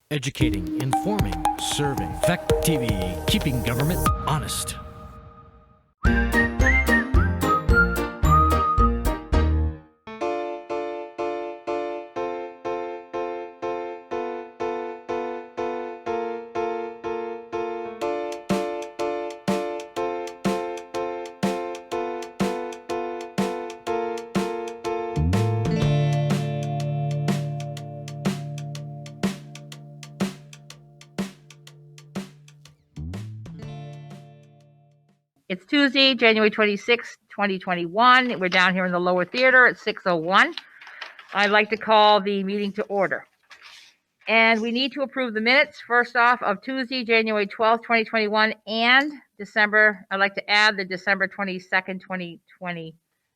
Educating, informing, serving. Fact TV, keeping government honest. It's Tuesday, January 26th, 2021. We're down here in the lower theater at 6:01. I'd like to call the meeting to order. And we need to approve the minutes, first off, of Tuesday, January 12th, 2021, and December. I'd like to add the December 22nd, 2020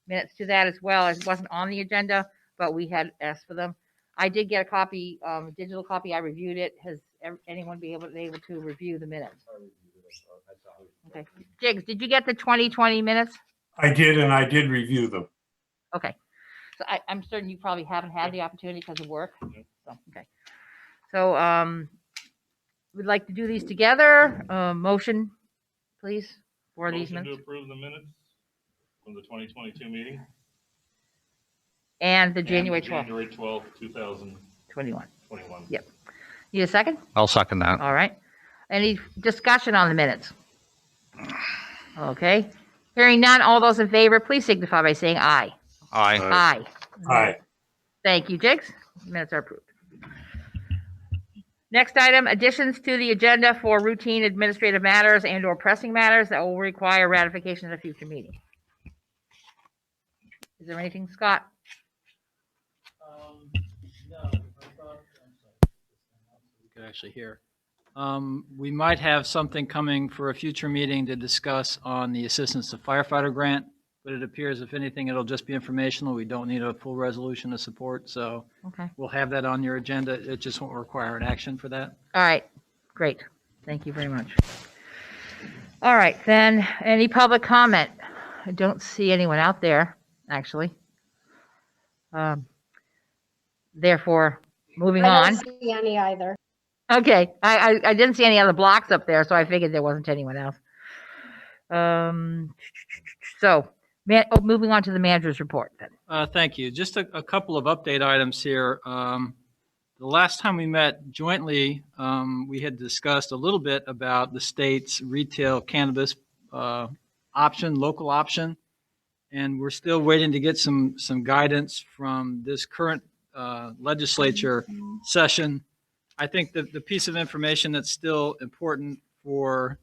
minutes to that as well. It wasn't on the agenda, but we had asked for them. I did get a copy, digital copy. I reviewed it. Has anyone been able to review the minutes? Okay. Jiggs, did you get the 2020 minutes? I did, and I did review them. Okay. So I'm certain you probably haven't had the opportunity because of work. So, okay. So we'd like to do these together. Motion, please, for these minutes. Motion to approve the minutes from the 2022 meeting. And the January 12th. January 12th, 2021. Yep. Need a second? I'll second that. All right. Any discussion on the minutes? Okay. Hearing none, all those in favor, please signify by saying aye. Aye. Aye. Aye. Thank you, Jiggs. Minutes are approved. Next item, additions to the agenda for routine administrative matters and or pressing matters that will require ratification at a future meeting. Is there anything, Scott? No, I thought, I'm sorry. We could actually hear. We might have something coming for a future meeting to discuss on the assistance to firefighter grant, but it appears if anything, it'll just be informational. We don't need a full resolution of support, so Okay. we'll have that on your agenda. It just won't require an action for that. All right. Great. Thank you very much. All right. Then any public comment? I don't see anyone out there, actually. Therefore, moving I on. don't see any either. Okay, I didn't see any other blocks up there, so I figured there wasn't anyone else. So, moving on to the manager's report then. Thank you. Just a couple of update items here. The last time we met jointly, we had discussed a little bit about the state's retail cannabis option, local option, and we're still waiting to get some guidance from this current legislature session. I think the piece of information that's still important for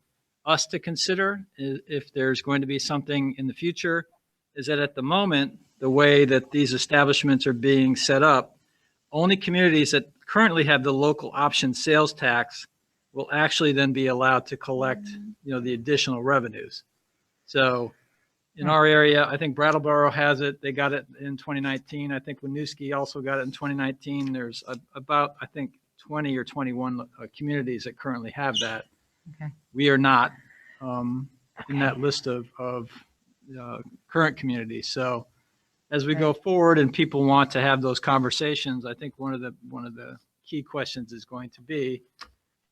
us to consider is if there's going to be something in the future is that at the moment, the way that these establishments are being set up, only communities that currently have the local option sales tax will actually then be allowed to collect, the additional revenues. So in our area, I think Brattleboro has it. They got it in 2019. I think Winooski also got it in 2019. There's about, I think, 20 or 21 communities that currently have that. Okay. We are not in that list of current communities. So as we go forward and people want to have those conversations, I think one of the key questions is going to be,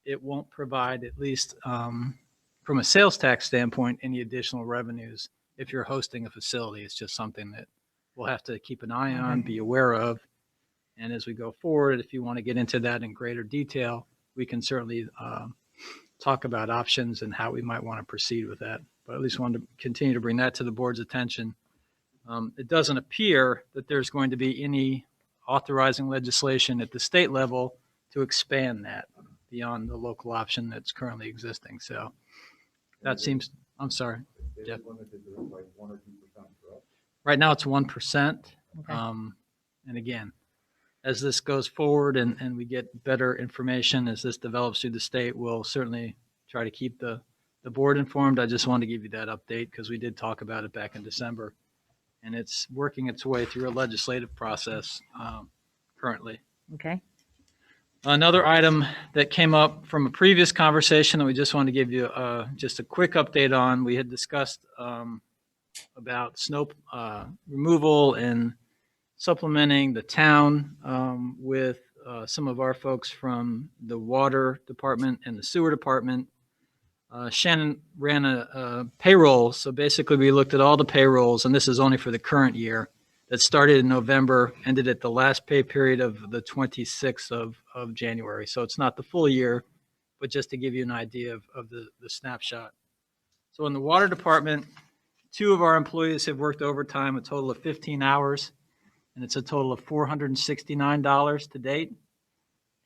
it won't provide, at least from a sales tax standpoint, any additional revenues if you're hosting a facility. It's just something that we'll have to keep an eye on, be aware of. And as we go forward, if you want to get into that in greater detail, we can certainly talk about options and how we might want to proceed with that. But at least wanted to continue to bring that to the board's attention. It doesn't appear that there's going to be any authorizing legislation at the state level to expand that beyond the local option that's currently existing. So that seems, I'm sorry. Jeff. Right now it's 1%. Okay. And again, as this goes forward and we get better information as this develops through the state, we'll certainly try to keep the board informed. I just wanted to give you that update because we did talk about it back in December, and it's working its way through a legislative process currently. Okay. Another item that came up from a previous conversation that we just wanted to give you just a quick update on, we had discussed about snow removal and supplementing the town with some of our folks from the water department and the sewer department. Shannon ran a payroll. So basically we looked at all the payrolls, and this is only for the current year, that started in November, ended at the last pay period of the 26th of January. So it's not the full year, but just to give you an idea of the snapshot. So in the water department, 2 of our employees have worked overtime, a total of 15 hours, and it's a total of $469 to date.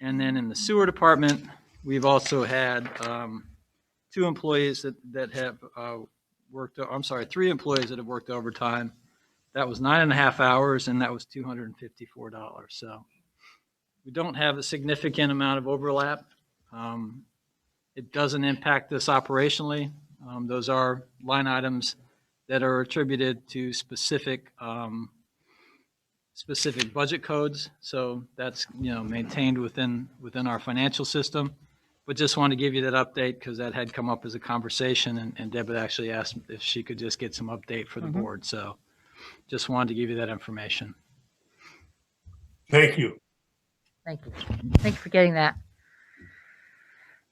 And then in the sewer department, we've also had 2 employees that have worked, I'm sorry, 3 employees that have worked overtime. That was 9.5 hours, and that was $254. So we don't have a significant amount of overlap. It doesn't impact us operationally. Those are line items that are attributed to specific budget codes. So that's, maintained within our financial system. But just wanted to give you that update because that had come up as a conversation, and Deb had actually asked if she could just get some update for the board. So just wanted to give you that information. Thank you. Thank you. Thank you for getting that.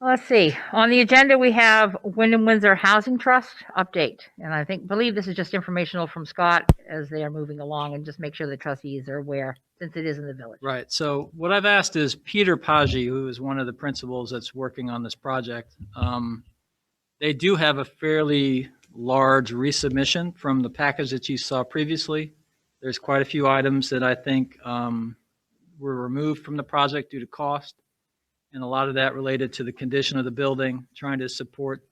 Let's see. On the agenda, we have Wyndham Windsor Housing Trust update. And I believe this is just informational from Scott as they are moving along, and just make sure the trustees are aware since it is in the village. Right. So what I've asked is Peter Paggi, who is one of the principals that's working on this project. They do have a fairly large resubmission from the package that you saw previously. There's quite a few items that I think were removed from the project due to cost. And a lot of that related to the condition of the building, trying to support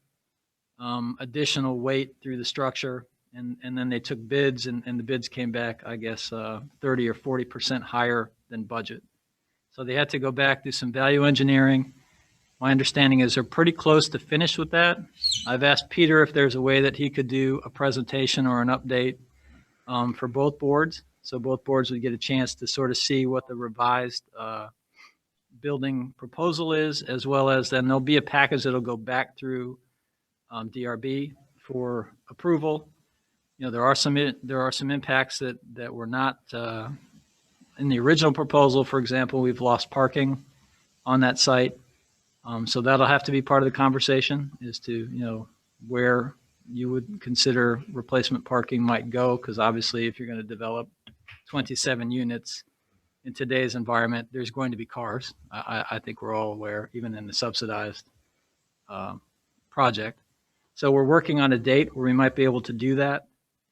additional weight through the structure. And then they took bids, and the bids came back, I guess, 30 or 40% higher than budget. So they had to go back, do some value engineering. My understanding is they're pretty close to finish with that. I've asked Peter if there's a way that he could do a presentation or an update for both boards. So both boards would get a chance to sort of see what the revised building proposal is, as well as then there'll be a package that'll go back through DRB for approval. There are some impacts that were not in the original proposal. For example, we've lost parking on that site. So that'll have to be part of the conversation as to, where you would consider replacement parking might go. Because obviously if you're going to develop 27 units in today's environment, there's going to be cars. I think we're all aware, even in the subsidized project. So we're working on a date where we might be able to do that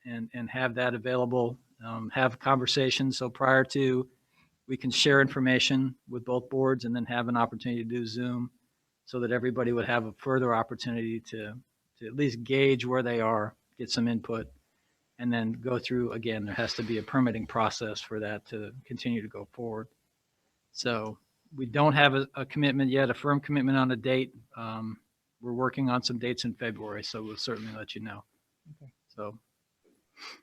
and have that available, have conversations. So prior to, we can share information with both boards and then have an opportunity to do Zoom so that everybody would have a further opportunity to at least gauge where they are, get some input, and then go through, again, there has to be a permitting process for that to continue to go forward. So we don't have a commitment yet, a firm commitment on a date. We're working on some dates in February, so we'll certainly let you know. Okay. So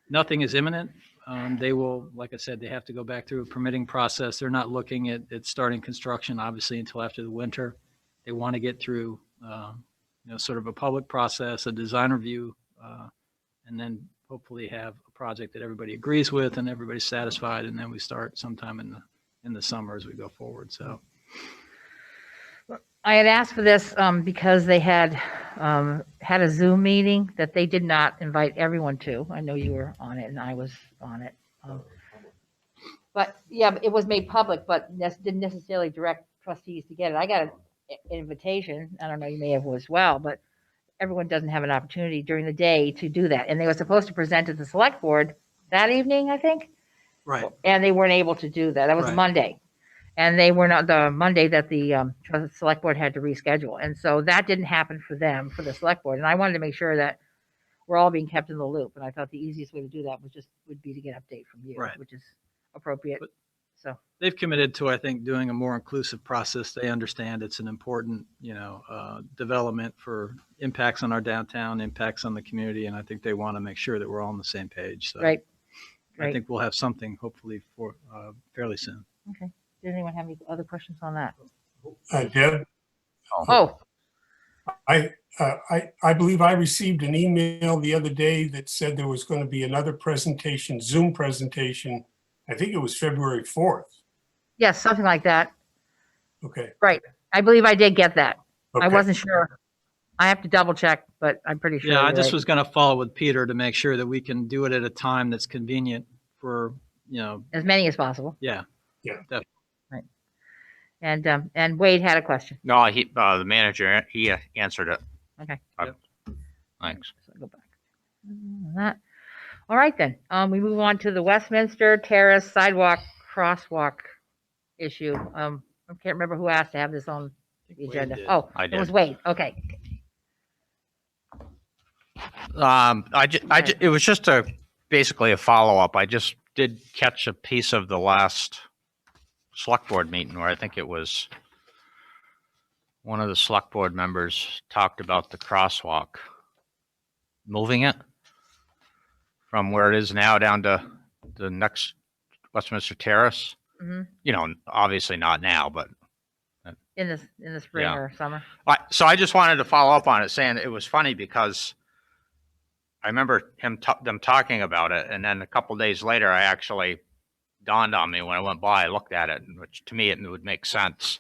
nothing is imminent. They will, like I said, they have to go back through a permitting process. They're not looking at starting construction, obviously, until after the winter. They want to get through, sort of a public process, a design review, and then hopefully have a project that everybody agrees with and everybody's satisfied. And then we start sometime in the summer as we go forward. So I had asked for this because they had a Zoom meeting that they did not invite everyone to. I know you were on it and I was on it. But yeah, it was made public, but didn't necessarily direct trustees to get it. I got an invitation. I don't know, you may have as well, but everyone doesn't have an opportunity during the day to do that. And they were supposed to present to the select board that evening, I think. right. And they weren't able to do that. That was Right. Monday. And they were not the Monday that the select board had to reschedule. And so that didn't happen for them, for the select board. And I wanted to make sure that we're all being kept in the loop. And I thought the easiest way to do that would be to get an update from you, Right. which is appropriate. But- So, They've committed to, I think, doing a more inclusive process. They understand it's an important, development for impacts on our downtown, impacts on the community. And I think they want to make sure that we're all on the same page. So right. I Right. think we'll have something hopefully for fairly soon. Okay. Does anyone have any other questions on that? Deb, Oh, I believe I received an email the other day that said there was going to be another presentation, Zoom presentation. I think it was February 4th. yes, something like that. Okay. Right. I believe I did get that. I Okay. wasn't sure. I have to double check, but I'm pretty sure Yeah, I you're just right. was going to follow with Peter to make sure that we can do it at a time that's convenient for, As many as possible. yeah. Yeah. Definitely. Right. And Wade had a question. No, the manager, he answered it. Okay. Yep. Thanks. So go back. That. All right then. We move on to the Westminster Terrace sidewalk crosswalk issue. I can't remember who asked to have this on the Wade agenda. did. Oh, I it was did. Wade. Okay. It was just basically a follow-up. I just did catch a piece of the last select board meeting where I think it was one of the select board members talked about the crosswalk, moving it from where it is now down to the next Westminster Terrace. hmm Obviously not now, but In the spring Yeah. or summer. so I just wanted to follow up on it, saying it was funny because I remember them talking about it, and then a couple days later, I actually dawned on me when I went by. I looked at it, which to me it would make sense.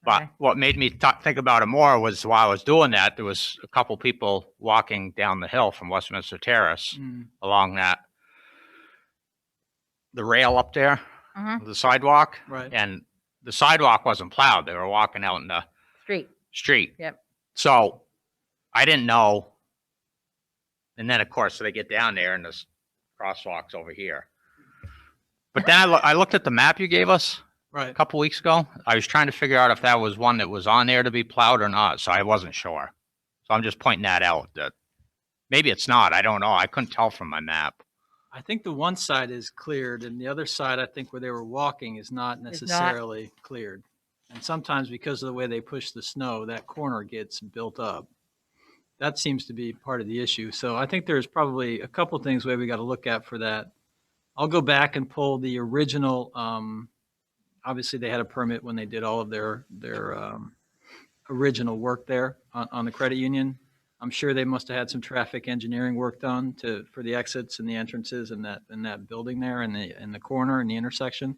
But Okay. what made me think about it more was while I was doing that, there was a couple people walking down the hill from Westminster Terrace Mm. along the rail up there, Mhm. the sidewalk, Right. and the sidewalk wasn't plowed. They were walking out in the Street. street. Yep. So I didn't know. And then, of course, they get down there and this crosswalk's over here. But then I looked at the map you gave us a Right. couple weeks ago. I was trying to figure out if that was one that was on there to be plowed or not. So I wasn't sure. So I'm just pointing that out, that maybe it's not. I don't know. I couldn't tell from my map. I think the one side is cleared and the other side, I think where they were walking is not necessarily cleared. And sometimes because of the way they push the snow, that corner gets built up. That seems to be part of the issue. So I think there's probably a couple things we got to look at for that. I'll go back and pull the original. Obviously, they had a permit when they did all of their original work there on the credit union. I'm sure they must have had some traffic engineering work done for the exits and the entrances in that building there in the corner in the intersection.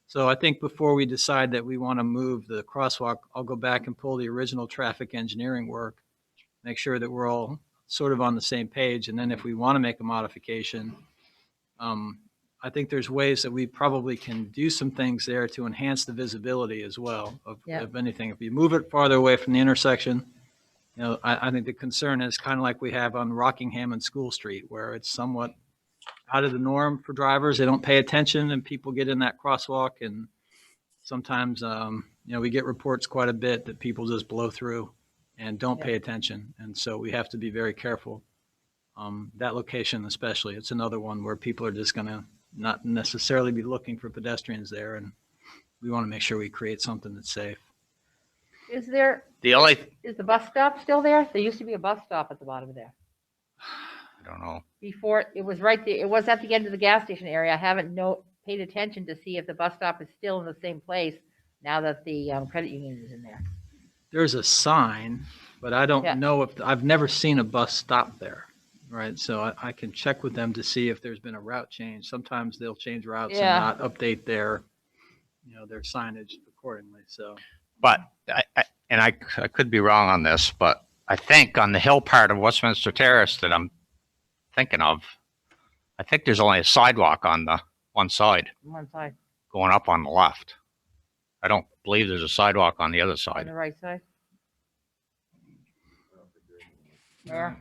So I think before we decide that we want to move the crosswalk, I'll go back and pull the original traffic engineering work, make sure that we're all sort of on the same page. And then if we want to make a modification, I think there's ways that we probably can do some things there to enhance the visibility as well of anything. If you move it farther away from the intersection, I think the concern is kind of like we have on Rockingham and School Street, where it's somewhat out of the norm for drivers. They don't pay attention and people get in that crosswalk. And sometimes, we get reports quite a bit that people just blow through and don't pay attention. And so we have to be very careful. That location especially, it's another one where people are just going to not necessarily be looking for pedestrians there. And we want to make sure we create something that's safe. Is the bus stop still there? There used to be a bus stop at the bottom of there. I don't know. Before, it was right there. It was at the end of the gas station area. I haven't paid attention to see if the bus stop is still in the same place now that the credit union is in there. There's a sign, but I don't Yeah. know if I've never seen a bus stop there. Right. So I can check with them to see if there's been a route change. Sometimes they'll change routes Yeah. and not update their signage accordingly. So But I could be wrong on this, but I think on the hill part of Westminster Terrace that I'm thinking of, I think there's only a sidewalk on the one side On one side, going up on the left. I don't believe there's a sidewalk on the other on side. the right side. There.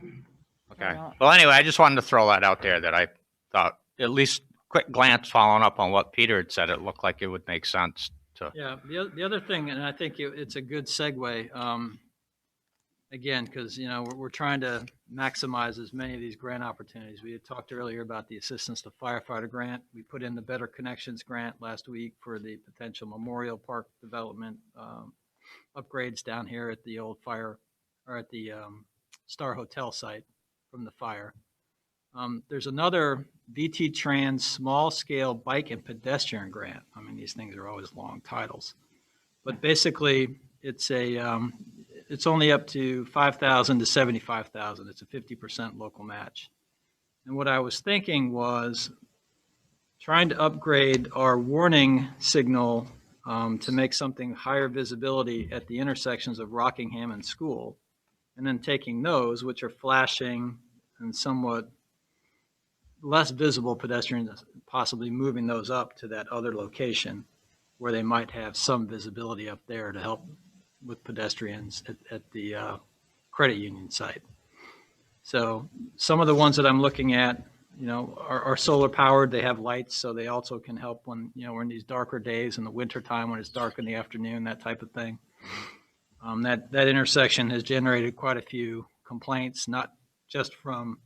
Okay. Well- Well, anyway, I just wanted to throw that out there that I thought, at least quick glance following up on what Peter had said, it looked like it would make sense to. yeah, the other thing, and I think it's a good segue. Again, because we're trying to maximize as many of these grant opportunities. We had talked earlier about the Assistance to Firefighter grant. We put in the Better Connections grant last week for the potential Memorial Park development upgrades down here at the old fire or at the Star Hotel site from the fire. There's another VT Trans small scale bike and pedestrian grant. I mean, these things are always long titles, but basically it's it's only up to $5,000 to $75,000. It's a 50% local match. And what I was thinking was trying to upgrade our warning signal to make something higher visibility at the intersections of Rockingham and School, and then taking those, which are flashing and somewhat less visible pedestrians, possibly moving those up to that other location where they might have some visibility up there to help with pedestrians at the credit union site. So some of the ones that I'm looking at, are solar powered. They have lights, so they also can help when, we're in these darker days in the winter time when it's dark in the afternoon, that type of thing. That intersection has generated quite a few complaints, not just from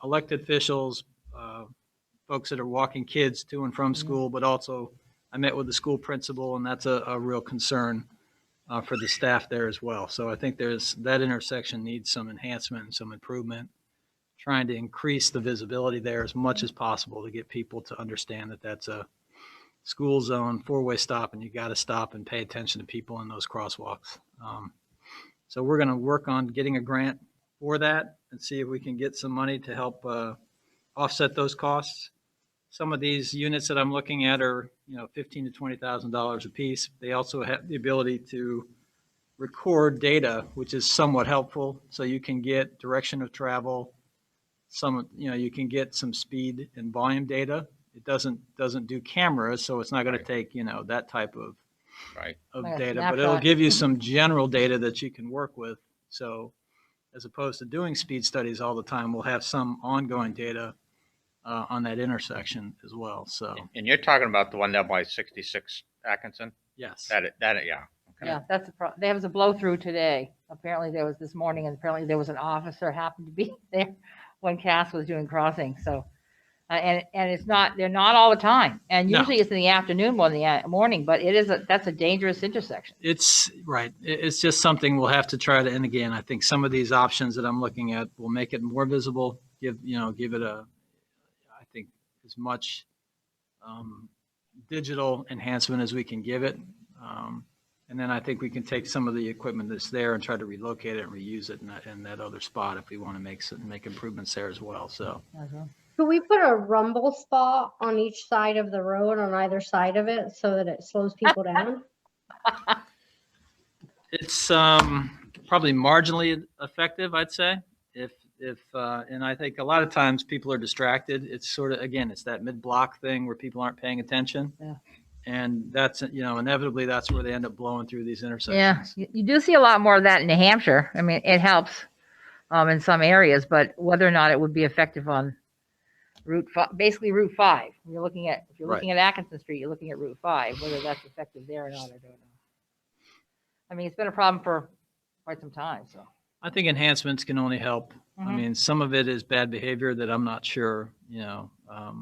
elected officials, folks that are walking kids to and from school, but also I met with the school principal, and that's a real concern for the staff there as well. So I think that intersection needs some enhancement and some improvement, trying to increase the visibility there as much as possible to get people to understand that that's a school zone, four-way stop, and you got to stop and pay attention to people in those crosswalks. So we're going to work on getting a grant for that and see if we can get some money to help offset those costs. Some of these units that I'm looking at are, $15,000 to $20,000 a piece. They also have the ability to record data, which is somewhat helpful. So you can get direction of travel. You can get some speed and volume data. It doesn't do cameras, so it's not going to take, that type of Right. Like a data, but it'll snapshot. give you some general data that you can work with. So as opposed to doing speed studies all the time, we'll have some ongoing data on that intersection as well. So And you're talking about the one down by 66 Atkinson? yes, Yeah. Okay. Yeah, that's there was a blow through today. Apparently there was this morning, and apparently there was an officer happened to be there when Cass was doing crossing. So, and they're not all the time. And No. usually it's in the afternoon more than the morning, but that's a dangerous intersection. it's right. It's just something we'll have to try to. And again, I think some of these options that I'm looking at will make it more visible. Give it I think as much digital enhancement as we can give it. And then I think we can take some of the equipment that's there and try to relocate it and reuse it in that other spot if we want to make improvements there as well. So Could we put a rumble spot on each side of the road on either side of it so that it slows people down? it's probably marginally effective, I'd say. And I think a lot of times people are distracted. It's sort of, again, it's that mid-block thing where people aren't paying attention. Yeah. And that's, inevitably that's where they end up blowing through these Yeah, intersections. you do see a lot more of that in New Hampshire. I mean, it helps in some areas, but whether or not it would be effective on basically Route 5. If you're looking at Atkinson Street, you're looking at Route 5. Whether that's effective there or not, I don't know. I mean, it's been a problem for quite some time. So I think enhancements can only help. I Mhm. mean, some of it is bad behavior that I'm not sure,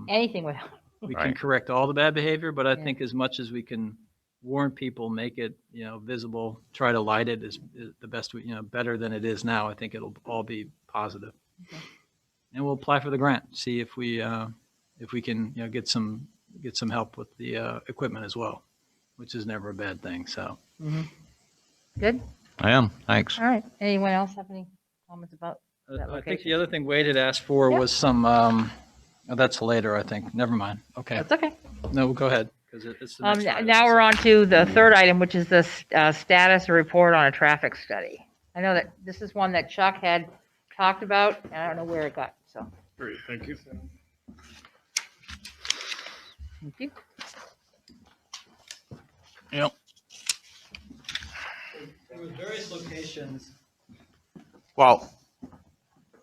anything would help. we can Right. correct all the bad behavior, but I Yeah. think as much as we can warn people, make it, visible, try to light it is the best, better than it is now. I think it'll all be positive. Okay. And we'll apply for the grant, see if we can, get some help with the equipment as well, which is never a bad thing. So Good. I am. Thanks. All right. Anyone else have any comments about that I think location? the other thing Wade had asked for Yeah. was some, that's later, I think. Never mind. Okay. That's okay. No, go ahead. Because it's the next item. Now we're on to the third item, which is the status report on a traffic study. I know that this is one that Chuck had talked about, and I don't know where it got. So Great, thank you. thank you. Yep. There were various locations. Well,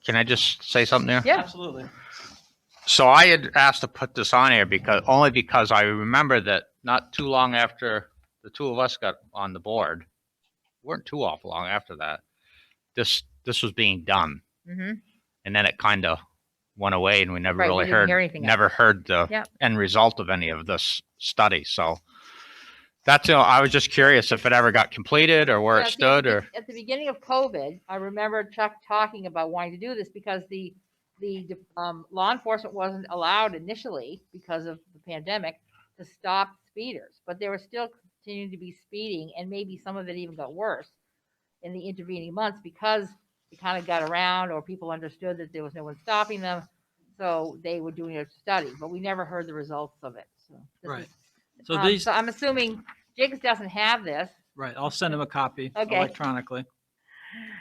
can I just say something there? Yeah. Absolutely. So I had asked to put this on here because I remember that not too long after the two of us got on the board, weren't too awful long after that, this was being done. Mm-hmm. And then it kind of went away and we never Right, we really didn't heard, hear anything never heard the Yeah. end result of any of this study. So that's, I was just curious if it ever got completed or where it stood or. At the beginning of COVID, I remember Chuck talking about wanting to do this because the law enforcement wasn't allowed initially because of the pandemic to stop speeders, but they were still continuing to be speeding, and maybe some of it even got worse in the intervening months because it kind of got around, or people understood that there was no one stopping them, so they were doing a study, but we never heard the results of it. So this Right. is So these, So I'm assuming Jiggs doesn't have this. right, I'll send him a copy Okay. electronically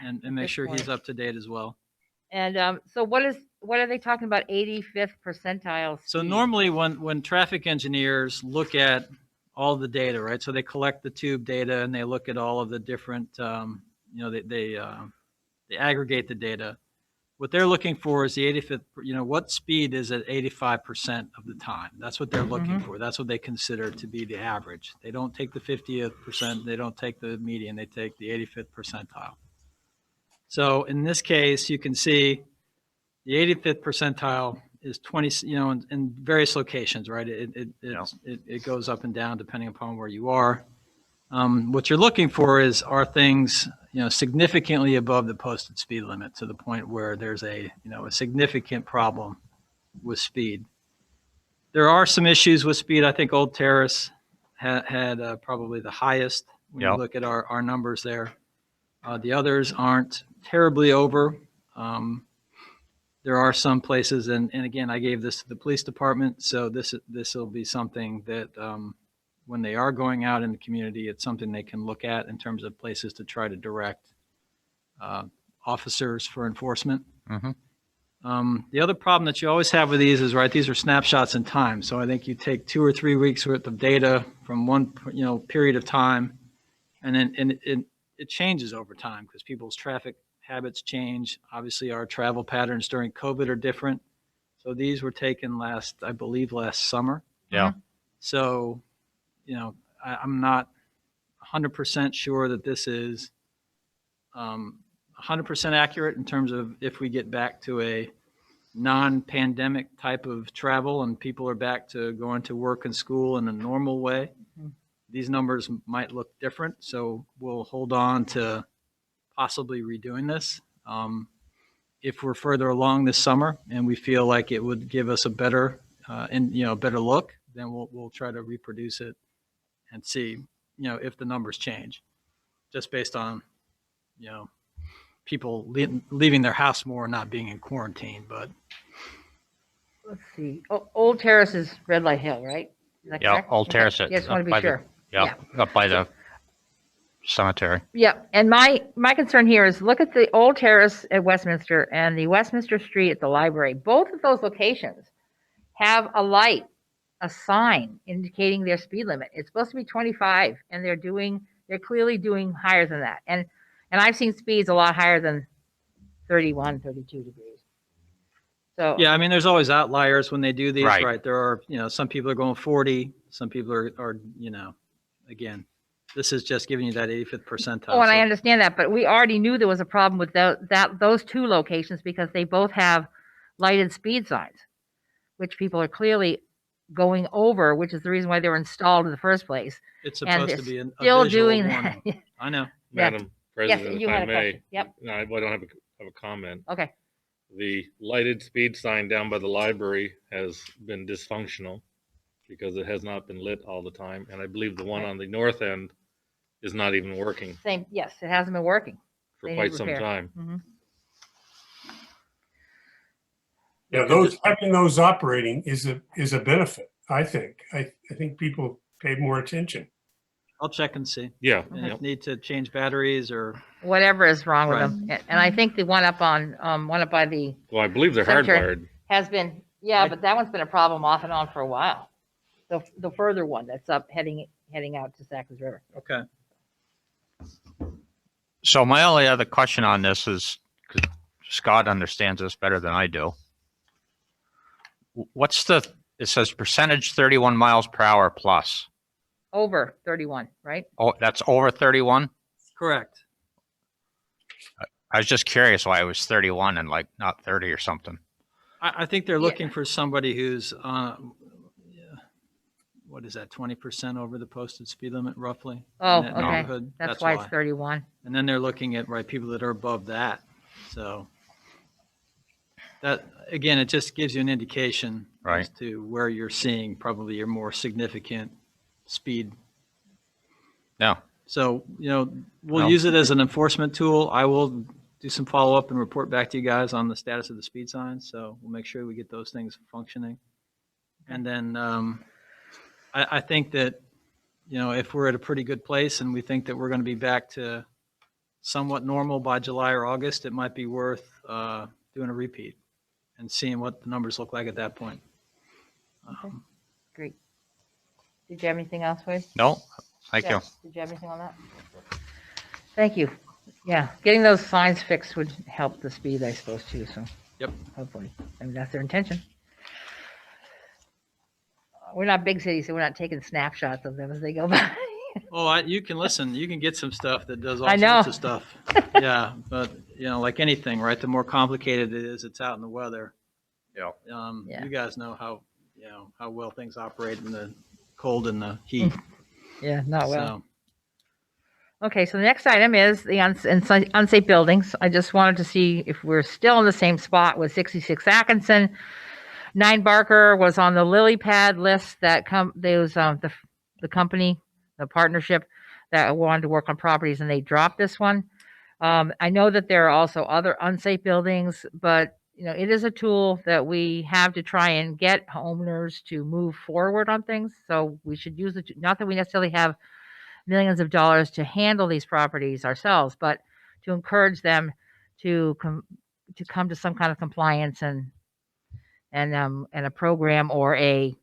and make this sure he's point. up to date as well. And so what are they talking about 85th percentile So speed? normally when traffic engineers look at all the data, right? So they collect the tube data and they look at all of the different, they aggregate the data. What they're looking for is the 85th, what speed is at 85% of the time? That's what they're looking for. That's what they consider to be the average. They don't take the 50th percent. They don't take the median. They take the 85th percentile. So in this case, you can see the 85th percentile is 20, in various locations, right? It goes up and down depending upon where you are. What you're looking for are things, significantly above the posted speed limit to the point where there's a significant problem with speed. There are some issues with speed. I think Old Terrace had probably the highest when you Yep. look at our numbers there. The others aren't terribly over. There are some places, and again, I gave this to the police department, so this will be something that when they are going out in the community, it's something they can look at in terms of places to try to direct officers for enforcement. Mhm. The other problem that you always have with these is, right, these are snapshots in time. So I think you take 2 or 3 weeks worth of data from one, period of time, and then it changes over time because people's traffic habits change. Obviously, our travel patterns during COVID are different. So these were taken I believe last summer. Yeah. So, I'm not 100% sure that this is 100% accurate in terms of if we get back to a non-pandemic type of travel and people are back to going to work and school in a normal way. These numbers might look different. So we'll hold on to possibly redoing this. If we're further along this summer and we feel like it would give us a better better look, then we'll try to reproduce it and see, if the numbers change, just based on, people leaving their house more and not being in quarantine. But Let's see. Old Terrace is Red Light Hill, right? Is that Yeah, correct? Old Terrace. Okay. Just want to up be by sure. Up by the cemetery. Yeah, and my concern here is look at the Old Terrace at Westminster and the Westminster Street at the library. Both of those locations have a sign indicating their speed limit. It's supposed to be 25, and they're clearly doing higher than that. And I've seen speeds a lot higher than 31, 32 degrees. So yeah, I mean, there's always outliers when they do these, Right. right? There are, some people are going 40, some people are again, this is just giving you that 85th percentile. Oh, and I So- understand that, but we already knew there was a problem with those two locations because they both have lighted speed signs, which people are clearly going over, which is the reason why they were installed in the first place. It's And supposed they're to be a still visual doing warning. that. I know. Yeah. Madam Yes, President, you if had I a may. question. Yep. No, I don't have a comment. Okay. The lighted speed sign down by the library has been dysfunctional because it has not been lit all the time. And I believe the one Right. on the north end is not even working Same. Yes, it hasn't been working. for They need quite some repair. time. Mhm. Yeah, having those operating is a benefit, I think. I think people pay more attention. I'll check and see. Yeah. And Yep. if need to change batteries or, Whatever is wrong with Right. them, and I think the one up by the Well, I believe they're Cemetery. hardwired. has been, Right. but that one's been a problem off and on for a while. The further one that's up heading out to Sackers River. okay. So my only other question on this is, 'cause Scott understands this better than I do. It says percentage 31 miles per hour plus. Over 31, right? Oh, that's over 31? Correct. I was just curious why it was 31 and like not 30 or something. I think they're Yeah. looking for somebody who's, what is that, 20% over the posted speed limit roughly? in Oh, that okay. neighborhood. That's why it's 31. And then they're looking at, right, people that are above that. So that, again, it just gives you an indication as Right. to where you're seeing probably your more significant speed. No. So, we'll No. use it as an enforcement tool. I will do some follow-up and report back to you guys on the status of the speed signs. So we'll make sure we get those things functioning. And then I think that, if we're at a pretty good place and we think that we're going to be back to somewhat normal by July or August, it might be worth doing a repeat and seeing what the numbers look like at that point. Great. Did you have anything else, Wade? No, thank you. Yes. Did you have anything on that? Thank you. Yeah, getting those signs fixed would help the speed, I suppose, too, so. Yep. Hopefully. I mean, that's their intention. We're not big cities, so we're not taking snapshots of them as they go by. Oh, you can listen. You can get some stuff that does all I know. sorts of stuff. Yeah, but like anything, right? The more complicated it is, it's out in the weather. Yeah. Yeah. You guys know how well things operate in the cold and the heat. Yeah, not well. So, Okay, so the next item is the unsafe buildings. I just wanted to see if we're still in the same spot with 66 Atkinson. 9 Barker was on the lily pad list that the company, the partnership that wanted to work on properties, and they dropped this one. I know that there are also other unsafe buildings, but it is a tool that we have to try and get homeowners to move forward on things. So we should use it. Not that we necessarily have millions of dollars to handle these properties ourselves, but to encourage them to come to some kind of compliance and a program or a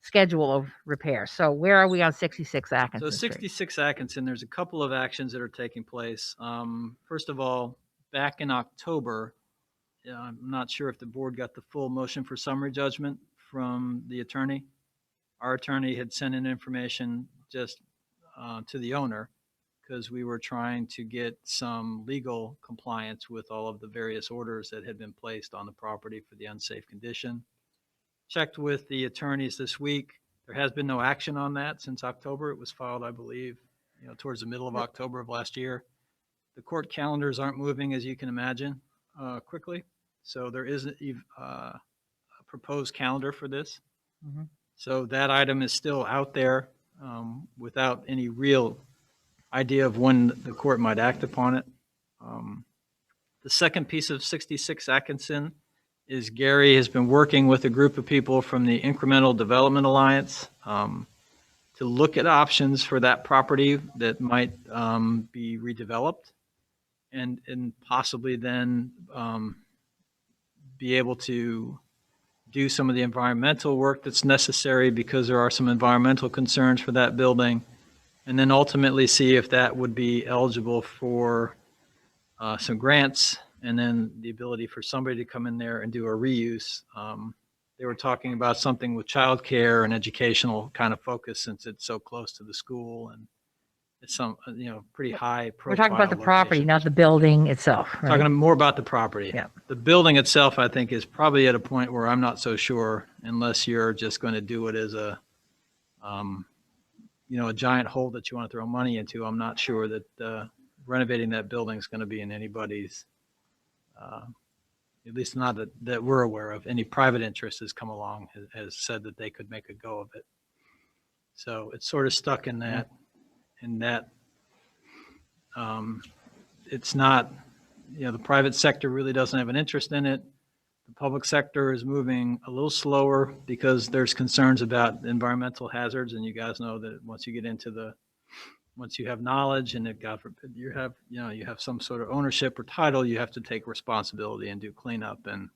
schedule of repair. So where are we on 66 Atkinson so Street? 66 Atkinson, there's a couple of actions that are taking place. First of all, back in October, I'm not sure if the board got the full motion for summary judgment from the attorney. Our attorney had sent in information just to the owner because we were trying to get some legal compliance with all of the various orders that had been placed on the property for the unsafe condition. Checked with the attorneys this week. There has been no action on that since October. It was filed, I believe, towards the middle of October of last year. The court calendars aren't moving, as you can imagine, quickly. So there isn't a proposed calendar for this. Mhm. So that item is still out there without any real idea of when the court might act upon it. The second piece of 66 Atkinson is Gary has been working with a group of people from the Incremental Development Alliance to look at options for that property that might be redeveloped and possibly then be able to do some of the environmental work that's necessary because there are some environmental concerns for that building, and then ultimately see if that would be eligible for some grants and then the ability for somebody to come in there and do a reuse. They were talking about something with childcare and educational kind of focus since it's so close to the school and it's some, pretty high profile. We're talking about the property, location. not the building itself. Right? Talking more about the property. Yeah. The building itself, I think, is probably at a point where I'm not so sure unless you're just going to do it as a giant hole that you want to throw money into. I'm not sure that renovating that building is going to be in anybody's, at least not that we're aware of. Any private interest has come along, has said that they could make a go of it. So it's sort of stuck in that, it's not, the private sector really doesn't have an interest in it. The public sector is moving a little slower because there's concerns about environmental hazards. And you guys know that once you get into once you have knowledge and God forbid you have some sort of ownership or title, you have to take responsibility and do cleanup. And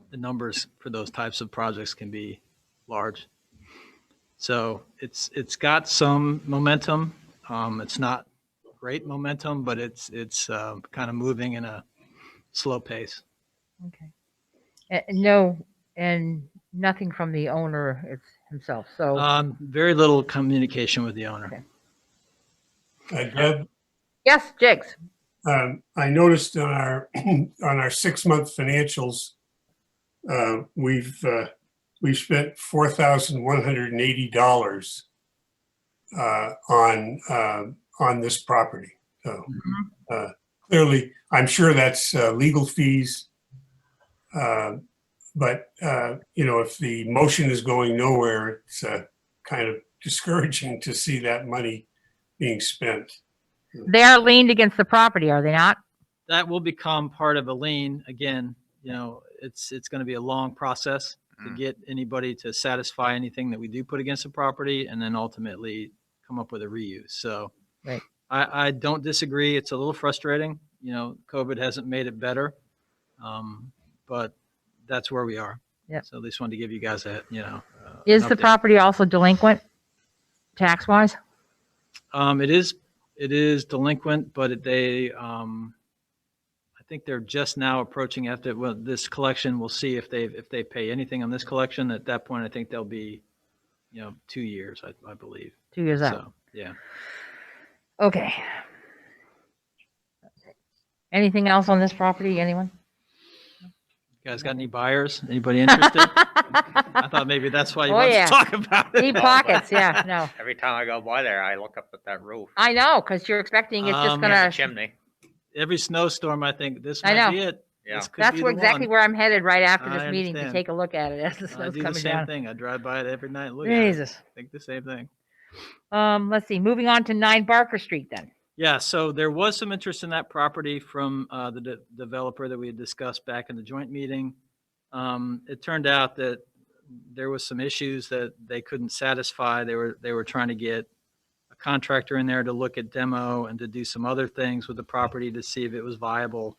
the numbers for those types of projects can be large. So it's got some momentum. It's not great momentum, but it's kind of moving in a slow pace. Okay. No, and nothing from the owner himself. So Very little communication with the owner. Okay. Deb, yes, Jigs. I noticed on our 6-month financials, we've spent $4,180 on this property. So clearly, I'm sure that's legal fees. But if the motion is going nowhere, it's kind of discouraging to see that money being spent. They are leaned against the property, are they not? That will become part of a lien. Again, it's going to be a long process. to get anybody to satisfy anything that we do put against the property, and then ultimately come up with a reuse. So Right. I don't disagree. It's a little frustrating. COVID hasn't made it better. But that's where we are. Yep. So I just wanted to give you guys Is an the update. property also delinquent tax wise? It is delinquent, but I think they're just now approaching after this collection. We'll see if they pay anything on this collection. At that point, I think they'll be, 2 years, I believe. 2 years out. So, yeah. Okay. Anything else on this property? Anyone? You guys got any buyers? Anybody interested? I thought maybe that's why you Oh, wanted yeah. to talk about it. Deep pockets. Yeah. No. Every time I go by there, I look up at that roof. I know, because you're expecting it's just Um, And gonna. the chimney. Every snowstorm, I think this I might know. be it. Yeah. This could That's be where the exactly one. where I'm headed right after this I meeting to understand. take a look at it as the I snow's do the coming same down. thing. I drive by it every night and look at it. Jesus. Think the same thing. Let's see. Moving on to 9 Barker Street then. Yeah, so there was some interest in that property from the developer that we had discussed back in the joint meeting. It turned out that there was some issues that they couldn't satisfy. They were trying to get a contractor in there to look at demo and to do some other things with the property to see if it was viable.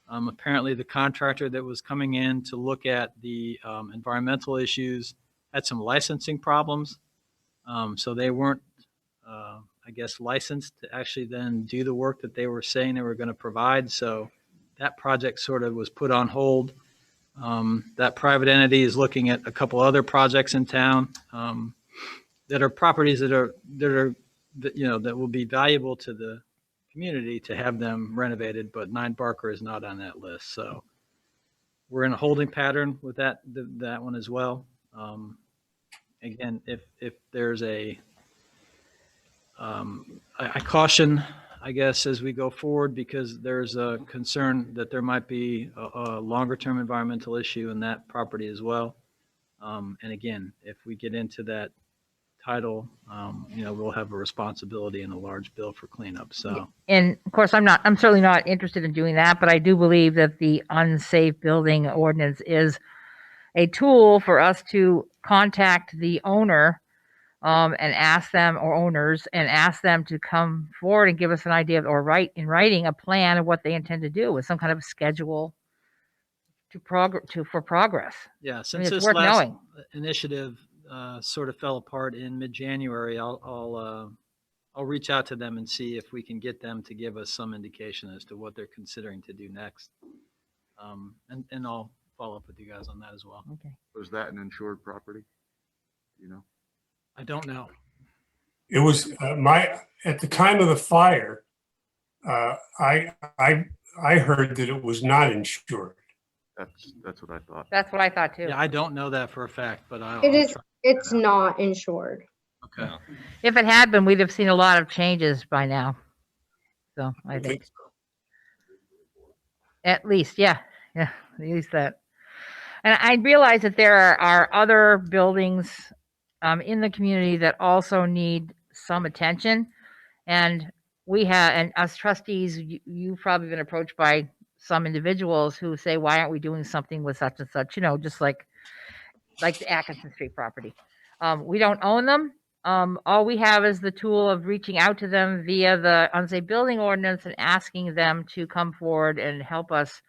Apparently, the contractor that was coming in to look at the environmental issues had some licensing problems. So they weren't, I guess, licensed to actually then do the work that they were saying they were going to provide. So that project sort of was put on hold. That private entity is looking at a couple other projects in town that are properties that will be valuable to the community to have them renovated, but 9 Barker is not on that list. So we're in a holding pattern with that one as well. Again, if there's I caution, I guess, as we go forward, because there's a concern that there might be a longer term environmental issue in that property as well. And again, if we get into that title, we'll have a responsibility and a large bill for cleanup. So, And of course, I'm certainly not interested in doing that, but I do believe that the unsafe building ordinance is a tool for us to contact the owner and ask them, or owners, and ask them to come forward and give us an idea or write in writing a plan of what they intend to do with some kind of a schedule for progress. yeah, I mean, since it's this worth last knowing. initiative sort of fell apart in mid-January, I'll reach out to them and see if we can get them to give us some indication as to what they're considering to do next. And I'll follow up with you guys on that as well. Okay. Was that an insured property? You know? I don't know. It was at the time of the fire, I heard that it was not insured. That's what I thought. That's what I thought too. Yeah, I don't know that for a fact, but I'll It is, try. it's not insured. Okay. If it had been, we'd have seen a lot of changes by now. So I think at least, yeah, at least that. And I realize that there are other buildings in the community that also need some attention. And we have, and us trustees, you've probably been approached by some individuals who say, why aren't we doing something with such and such, just like the Atkinson Street property. We don't own them. All we have is the tool of reaching out to them via the unsafe building ordinance and asking them to come forward and help us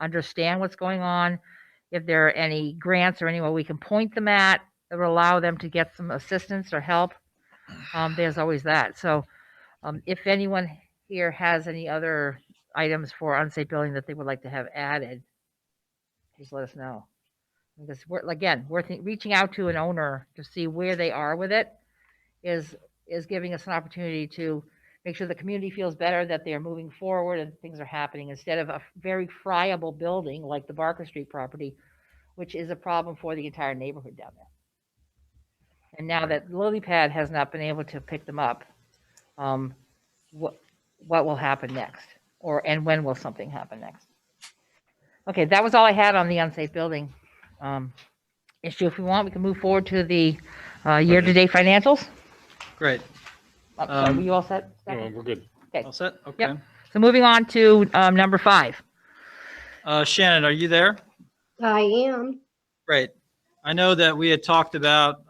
understand what's going on. If there are any grants or anywhere we can point them at that will allow them to get some assistance or help, there's always that. So if anyone here has any other items for unsafe building that they would like to have added, just let us know. Because we're reaching out to an owner to see where they are with it is giving us an opportunity to make sure the community feels better that they are moving forward and things are happening, instead of a very friable building like the Barker Street property, which is a problem for the entire neighborhood down there. And now that Lily Pad has not been able to pick them up, what will happen next, and when will something happen next? Okay, that was all I had on the unsafe building issue. If we want, we can move forward to the year-to-date financials. Great. Sorry, were you all set? No, Stephanie? we're good. Okay, All set? Okay. so moving on to number 5. Shannon, are you there? I am. Great. I know that we had talked about,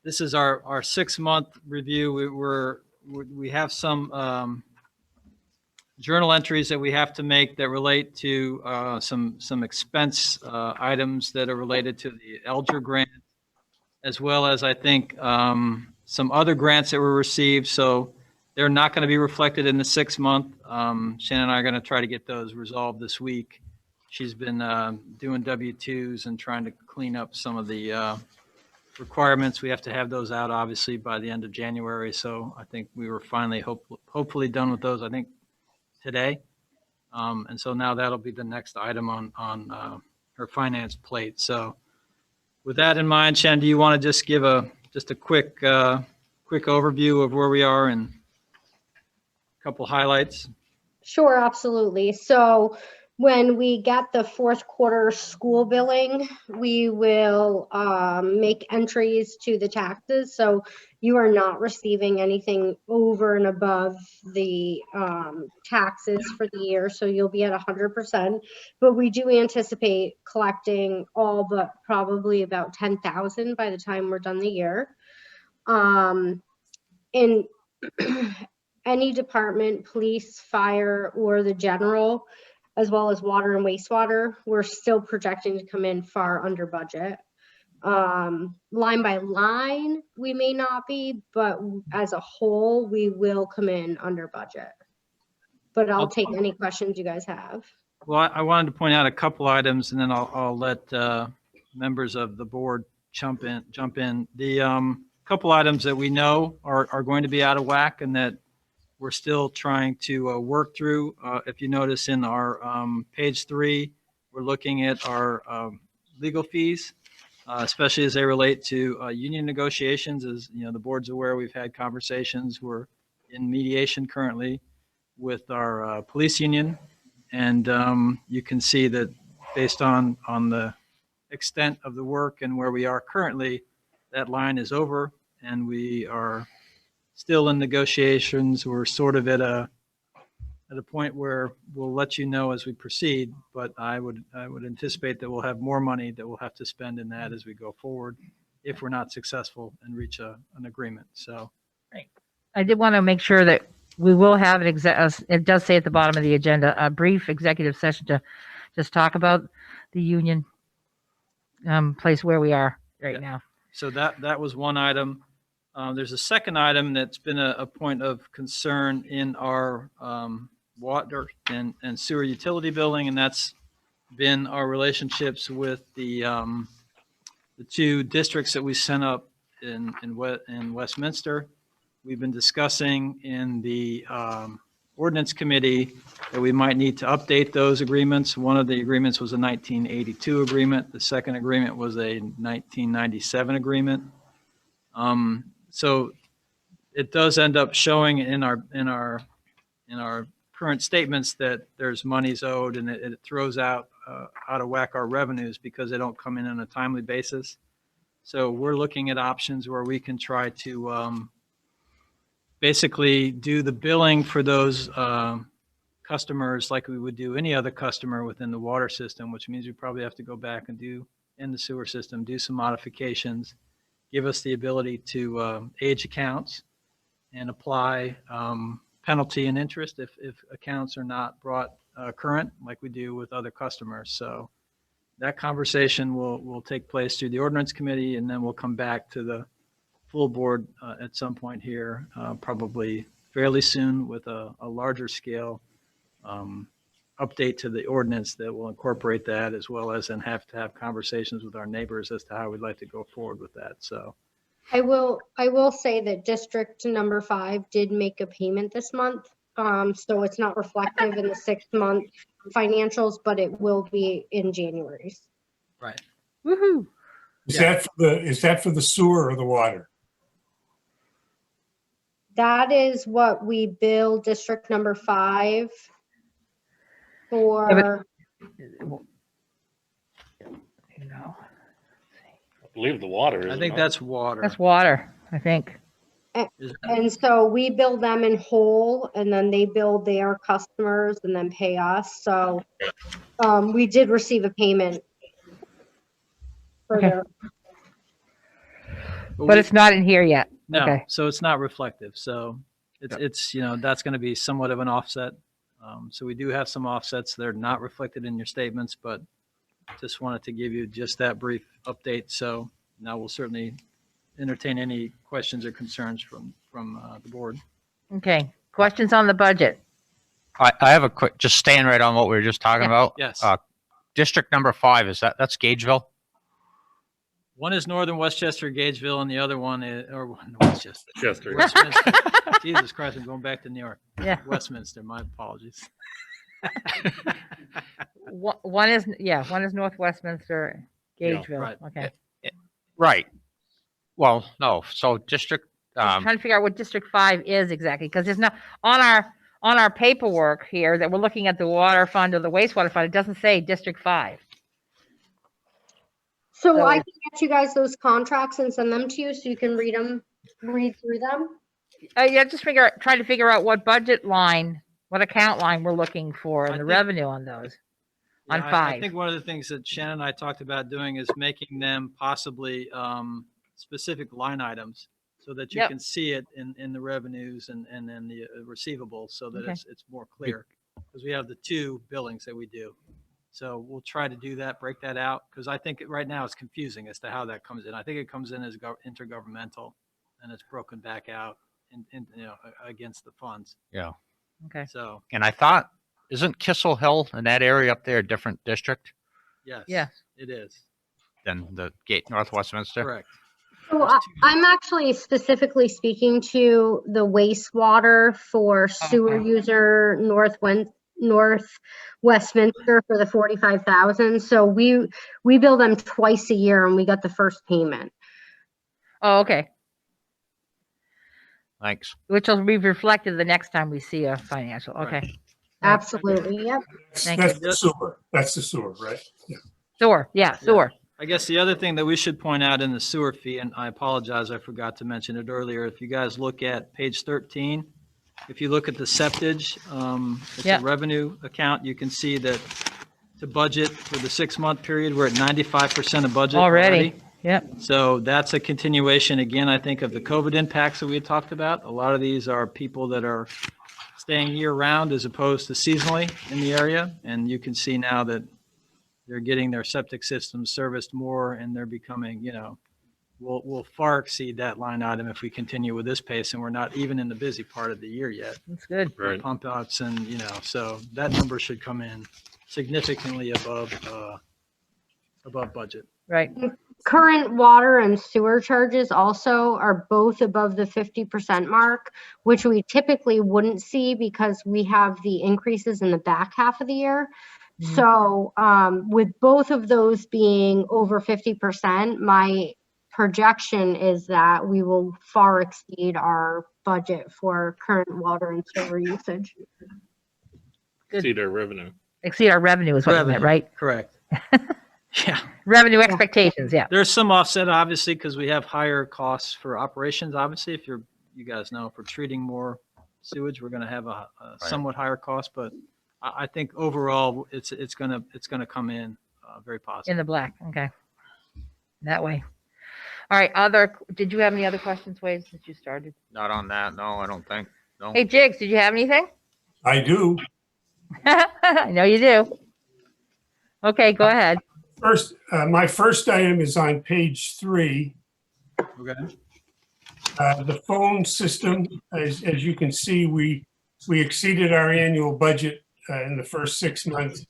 this is our 6-month review. We have some journal entries that we have to make that relate to some expense items that are related to the Elger grant, as well as, I think, some other grants that were received. So they're not going to be reflected in the 6-month. Shannon and I are going to try to get those resolved this week. She's been doing W-2s and trying to clean up some of the requirements. We have to have those out, obviously, by the end of January. So I think we were finally hopefully done with those, I think, today. And so now that'll be the next item on her finance plate. So with that in mind, Shannon, do you want to just give a quick overview of where we are and a couple highlights? Sure, absolutely. So when we get the fourth quarter school billing, we will make entries to the taxes. So you are not receiving anything over and above the taxes for the year. So you'll be at 100%. But we do anticipate collecting all but probably about 10,000 by the time we're done the year. In any department, police, fire, or the general, as well as water and wastewater, we're still projecting to come in far under budget. Line by line, we may not be, but as a whole, we will come in under budget. But I'll take any questions you guys have. Well, I wanted to point out a couple items, and then I'll let members of the board jump in. The couple items that we know are going to be out of whack and that we're still trying to work through. If you notice in our page 3, we're looking at our legal fees, especially as they relate to union negotiations. As you know, the board's aware, we've had conversations. We're in mediation currently with our police union, and you can see that based on the extent of the work and where we are currently, that line is over, and we are still in negotiations. We're sort of at a point where we'll let you know as we proceed, but I would anticipate that we'll have more money that we'll have to spend in that as we go forward if we're not successful and reach an agreement. So I did want to make sure that we will have it does say at the bottom of the agenda, a brief executive session to just talk about the union place where we are right now. So that was one item. There's a second item that's been a point of concern in our water and sewer utility billing, and that's been our relationships with the 2 districts that we sent up in Westminster. We've been discussing in the ordinance committee that we might need to update those agreements. One of the agreements was a 1982 agreement. The second agreement was a 1997 agreement. So it does end up showing in our current statements that there's monies owed, and it throws out of whack our revenues because they don't come in on a timely basis. So we're looking at options where we can try to basically do the billing for those customers like we would do any other customer within the water system, which means we probably have to go back and do in the sewer system, do some modifications, give us the ability to age accounts and apply penalty and interest if accounts are not brought current like we do with other customers. So that conversation will take place through the ordinance committee, and then we'll come back to the full board at some point here, probably fairly soon, with a larger scale update to the ordinance that will incorporate that, as well as then have to have conversations with our neighbors as to how we'd like to go forward with that. So I will say that district number 5 did make a payment this month. So it's not reflective in the 6-month financials, but it will be in January's. right. Woohoo! Is that for the sewer or the water? That is what we bill district number 5 for. You know, I believe the water is. I think that's water. that's water, I think. And so we bill them in whole, and then they bill their customers and then pay us. So we did receive a payment. for Okay. their, But it's not in here yet. No, Okay. so it's not reflective. So Yep. it's, that's going to be somewhat of an offset. So we do have some offsets that are not reflected in your statements, but just wanted to give you just that brief update. So now we'll certainly entertain any questions or concerns from the board. Okay. Questions on the budget? I have a quick, just staying right on what we were just talking Yeah. about. Yes. District number 5, that's Gageville? One is Northern Westchester, Gageville, and the other one is, or Westchester. Chester. Westminster. Jesus Christ, I'm going back to New York. Yeah. Westminster, my apologies. One is North Westminster, Yeah. Gageville. Right. Okay. Right. Well, no, so district, Just trying to figure out what District 5 is exactly, because there's not, on our paperwork here that we're looking at the water fund or the wastewater fund, it doesn't say District 5. so So I can get you guys those contracts and send them to you so you can read through them. Yeah, just trying to figure out what budget line, what account line we're looking for and I the think- revenue on those. On Yeah, I 5. think one of the things that Shannon and I talked about doing is making them possibly specific line items so that you Yep. can see it in the revenues and then the receivables so that Okay. it's more clear. Because we have the 2 billings that we do. So we'll try to do that, break that out, because I think right now it's confusing as to how that comes in. I think it comes in as intergovernmental and it's broken back out against the funds. yeah. Okay. So, And I thought, isn't Kissel Hill in that area up there a different district yes. Yeah. It is. than the North Westminster? Correct. So There's two. I'm actually specifically speaking to the wastewater for sewer Okay. user North Westminster for the 45,000. So we bill them twice a year and we got the first payment. Oh, okay. Thanks. Which will be reflected the next time we see a financial. Okay. Right. Absolutely, yep. Thank That's the sewer. That's the sewer, right? Yeah. Sewer. Yeah, sewer. I guess the other thing that we should point out in the sewer fee, and I apologize, I forgot to mention it earlier. If you guys look at page 13, if you look at the septage, it's Yeah. a revenue account, you can see that the budget for the 6-month period, we're at 95% of budget Already. Yep. So that's a continuation, again, I think, of the COVID impacts that we had talked about. A lot of these are people that are staying year-round as opposed to seasonally in the area. And you can see now that they're getting their septic systems serviced more and they're becoming, we'll far exceed that line item if we continue with this pace. And we're not even in the busy part of the year yet. That's good. Right. Pump outs and, so that number should come in significantly above budget. Right. Current water and sewer charges also are both above the 50% mark, which we typically wouldn't see because we have the increases in the back half of the year. Mhm. So with both of those being over 50%, my projection is that we will far exceed our budget for current water and sewer usage. See their revenue. Exceed our revenue is what you meant, right? Correct. Yeah. Revenue expectations. Yeah. There's some offset, obviously, because we have higher costs for operations. Obviously, if you guys know, if we're treating more sewage, we're going to have a somewhat higher cost. But I think overall, it's gonna come in very In positive. the black. Okay. That way. All right. Did you have any other questions, Wade, since you started? Not on that. No, I don't think. No. Hey, Jigs, did you have anything? I do. I know you do. Okay, go ahead. First, my first item is on page 3. Okay. The phone system, as you can see, we exceeded our annual budget in the first 6 months.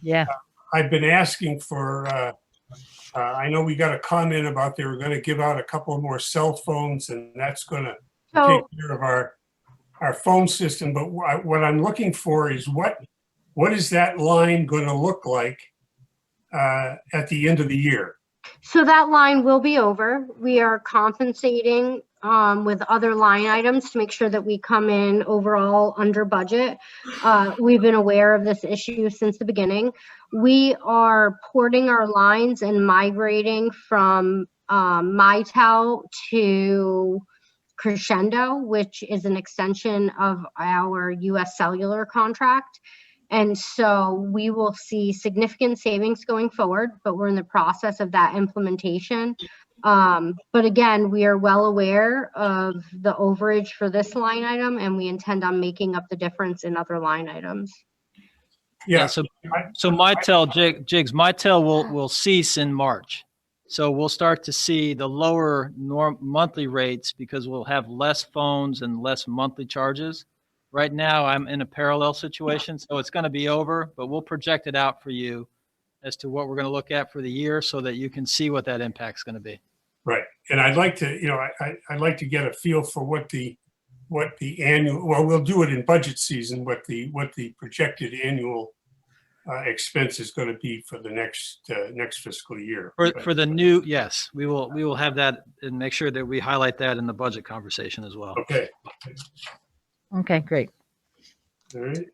Yeah. I've been asking for, I know we got a comment about they were going to give out a couple more cell phones and that's going to take So care of our phone system. But what I'm looking for is what is that line going to look like at the end of the year? So that line will be over. We are compensating with other line items to make sure that we come in overall under budget. We've been aware of this issue since the beginning. We are porting our lines and migrating from Mitel to Crescendo, which is an extension of our US Cellular contract. And so we will see significant savings going forward, but we're in the process of that implementation. But again, we are well aware of the overage for this line item, and we intend on making up the difference in other line items. Yeah, So I- Mitel, Jigs, Mitel will cease in March. So we'll start to see the lower monthly rates because we'll have less phones and less monthly charges. Right now, I'm in a parallel situation, so it's going to be over, but we'll project it out for you as to what we're going to look at for the year so that you can see what that impact's going to be. right. And I'd like to, I'd like to get a feel for what the annual, well, we'll do it in budget season, what the projected annual expense is going to be for the next fiscal year. For the new, yes, we will have that and make sure that we highlight that in the budget conversation as well. Okay, Okay, great. all right.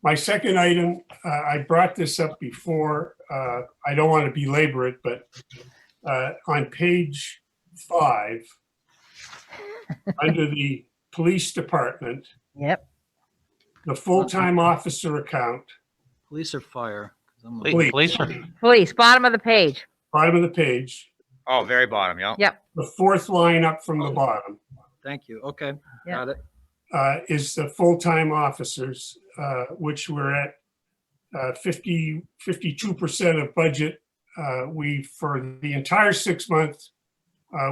My second item, I brought this up before. I don't want to belabor it, but on page 5, under the police department, Yep. the full-time officer account, Police or fire? 'Cause I'm Police. Police are, Police, bottom of the page. bottom of the page, oh, very bottom, yeah. Yep. the fourth line up from the bottom, Thank you. Okay, Yeah. got it. is the full-time officers, which we're at 52% of budget. For the entire 6 months,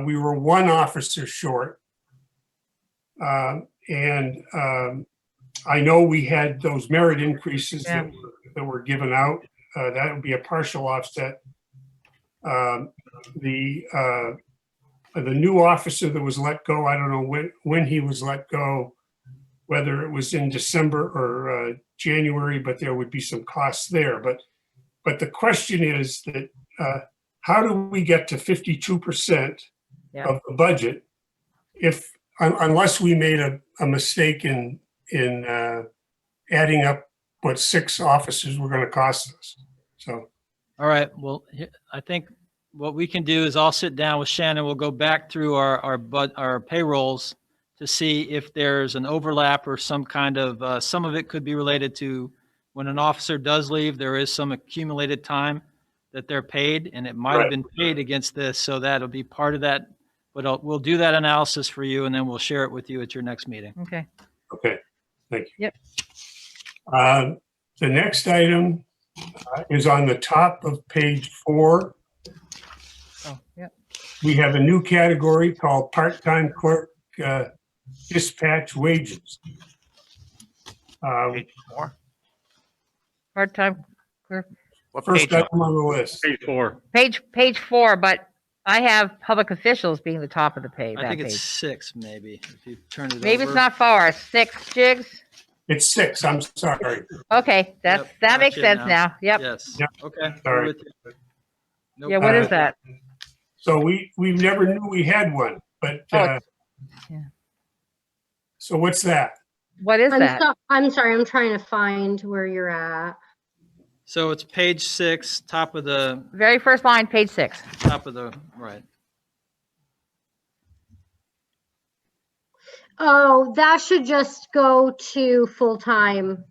we were one officer short. And I know we had those merit increases that were given out. That would be a partial offset. The new officer that was let go, I don't know when he was let go, whether it was in December or January, but there would be some costs there. But the question is that how do we get to 52% of the budget unless we made a mistake in adding up what 6 officers were going to cost us? So, All right. Well, I think what we can do is I'll sit down with Shannon. We'll go back through our payrolls to see if there's an overlap or some kind of, some of it could be related to when an officer does leave, there is some accumulated time that they're paid, and it might have been paid against this. So that'll be part of that. But we'll do that analysis for you, and then we'll share it with you at your next meeting. Okay. okay, thank you. Yep. The next item is on the top of page 4. Oh, yep. We have a new category called part-time clerk dispatch wages. Page 4? Part-time clerk. What First page? item on the list. Page 4. Page 4, but I have public officials being the top of the page. I that think it's page. 6, maybe, if you turn it Maybe over. it's not 4. 6, Jigs? It's 6, I'm sorry. Okay, that Yep, makes gotcha sense now. now. Yep. Yes. Yep. Okay. Sorry. we're with you. Nope. Yeah, what is that? So we never knew we had one, but, Yeah. so what's that? What is that? I'm sorry, I'm trying to find where you're at. So it's page 6, top of the, Very first line, page 6. right. Oh, that should just go to full-time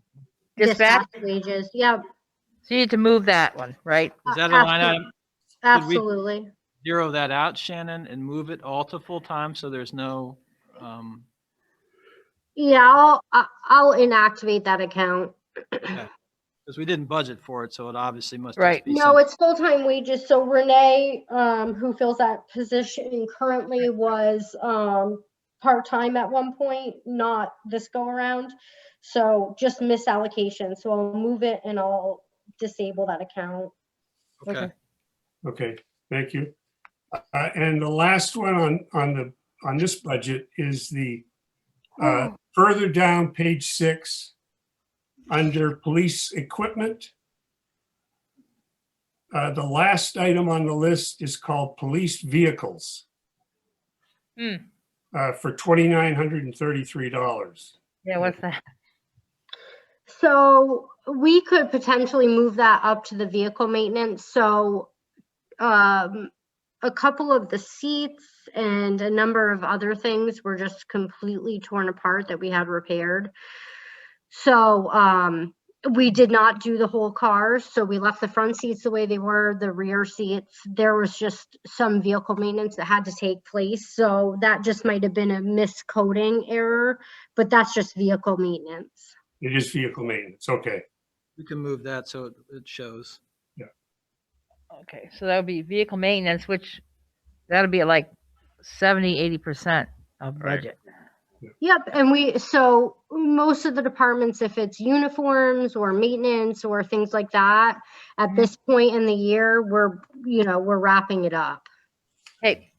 Dispatch? dispatch wages. Yep, So you need to move that one, right? Is that a line item? absolutely. Zero that out, Shannon, and move it all to full-time so there's no, Yeah, I'll inactivate that account. because we didn't budget for it, so it obviously must Right. just be No, some- it's full-time wages. So Renee, who fills that position currently was part-time at one point, not this go around. So just misallocation. So I'll move it and I'll disable that account. Okay. Okay, thank you. And the last one on this budget is the further down page 6 under police equipment. The last item on the list is called police vehicles. For $2,933. Yeah, what's that? So we could potentially move that up to the vehicle maintenance. So a couple of the seats and a number of other things were just completely torn apart that we had repaired. So we did not do the whole car. So we left the front seats the way they were, the rear seats. There was just some vehicle maintenance that had to take place. So that just might have been a miscoding error, but that's just vehicle maintenance. It is vehicle maintenance. Okay. We can move that so it shows. Okay, so that would be vehicle maintenance, which that'll be like 70-80% of Right. budget. Yep, and so most of the departments, if it's uniforms or maintenance or things like that, at this point in the year, we're wrapping it up. Hey,